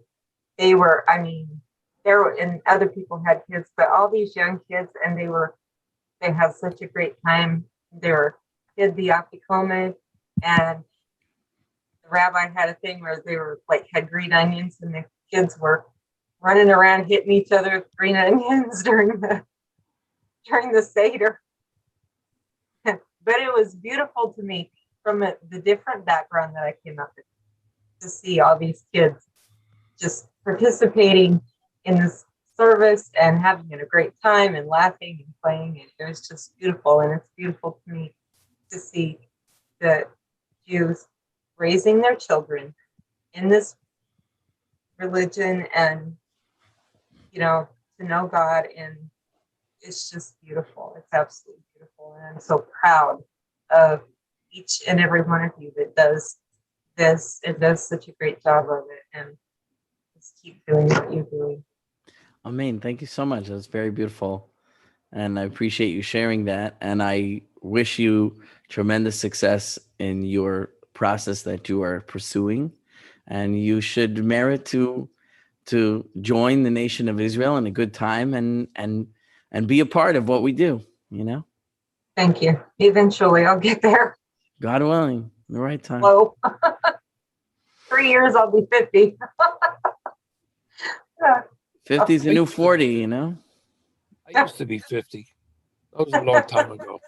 they were, and other people had kids, but all these young kids, and they had such a great time. They were kid the afikomen, and the rabbi had a thing where they were had green onions, and the kids were running around hitting each other with green onions during the Seder. But it was beautiful to me from the different background that I came up with, to see all these kids just participating in this service and having a great time and laughing and playing. And it was just beautiful. And it's beautiful to me to see the Jews raising their children in this religion, and to know God, and it's just beautiful. It's absolutely beautiful, and I'm so proud of each and every one of you that does this and does such a great job of it, and just keep doing what you're doing. Amen. Thank you so much. That's very beautiful, and I appreciate you sharing that, and I wish you tremendous success in your process that you are pursuing, and you should merit to join the nation of Israel in a good time and be a part of what we do, Thank you. Eventually I'll get there. God willing, the right time. Hello. 3 years I'll be 50. 50 is a new 40, I used to be 50. That was a long time ago.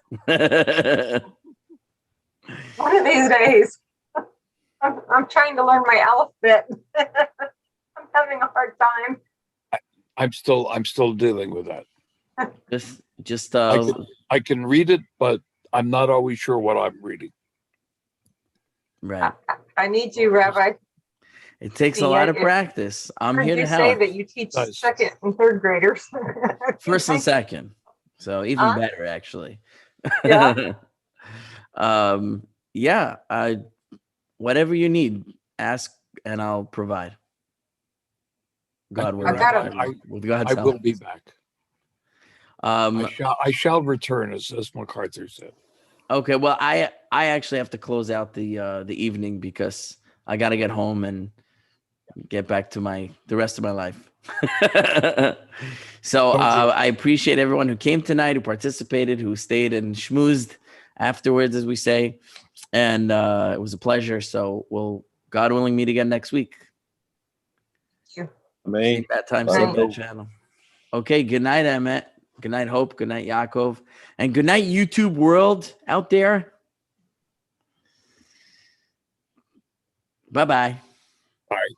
One of these days. I'm trying to learn my alphabet. I'm having a hard time. I'm still dealing with that. Just I can read it, but I'm not always sure what I'm reading. Right. I need you, Rabbi. It takes a lot of practice. I'm here to help. You say that you teach second and third graders. First and second. So even Huh? better, actually. Yeah. Yeah. Whatever you need, ask and I'll provide. God And willing. I gotta- With God's I help. will be back. Um, I shall return, as MacArthur said. okay. Well, I actually have to close out the evening because I got to get home and get back to the rest of my life. So I appreciate everyone who came tonight, who participated, who stayed and schmoozed afterwards, as we say. And it was a pleasure. So we'll, God willing, meet again next week. Same Amen. bad time, Bye. same bad channel. Okay. Good night, Emmett. Good night, Hope. Good night, Yaakov. And good night, YouTube world out there. Bye-bye. All right.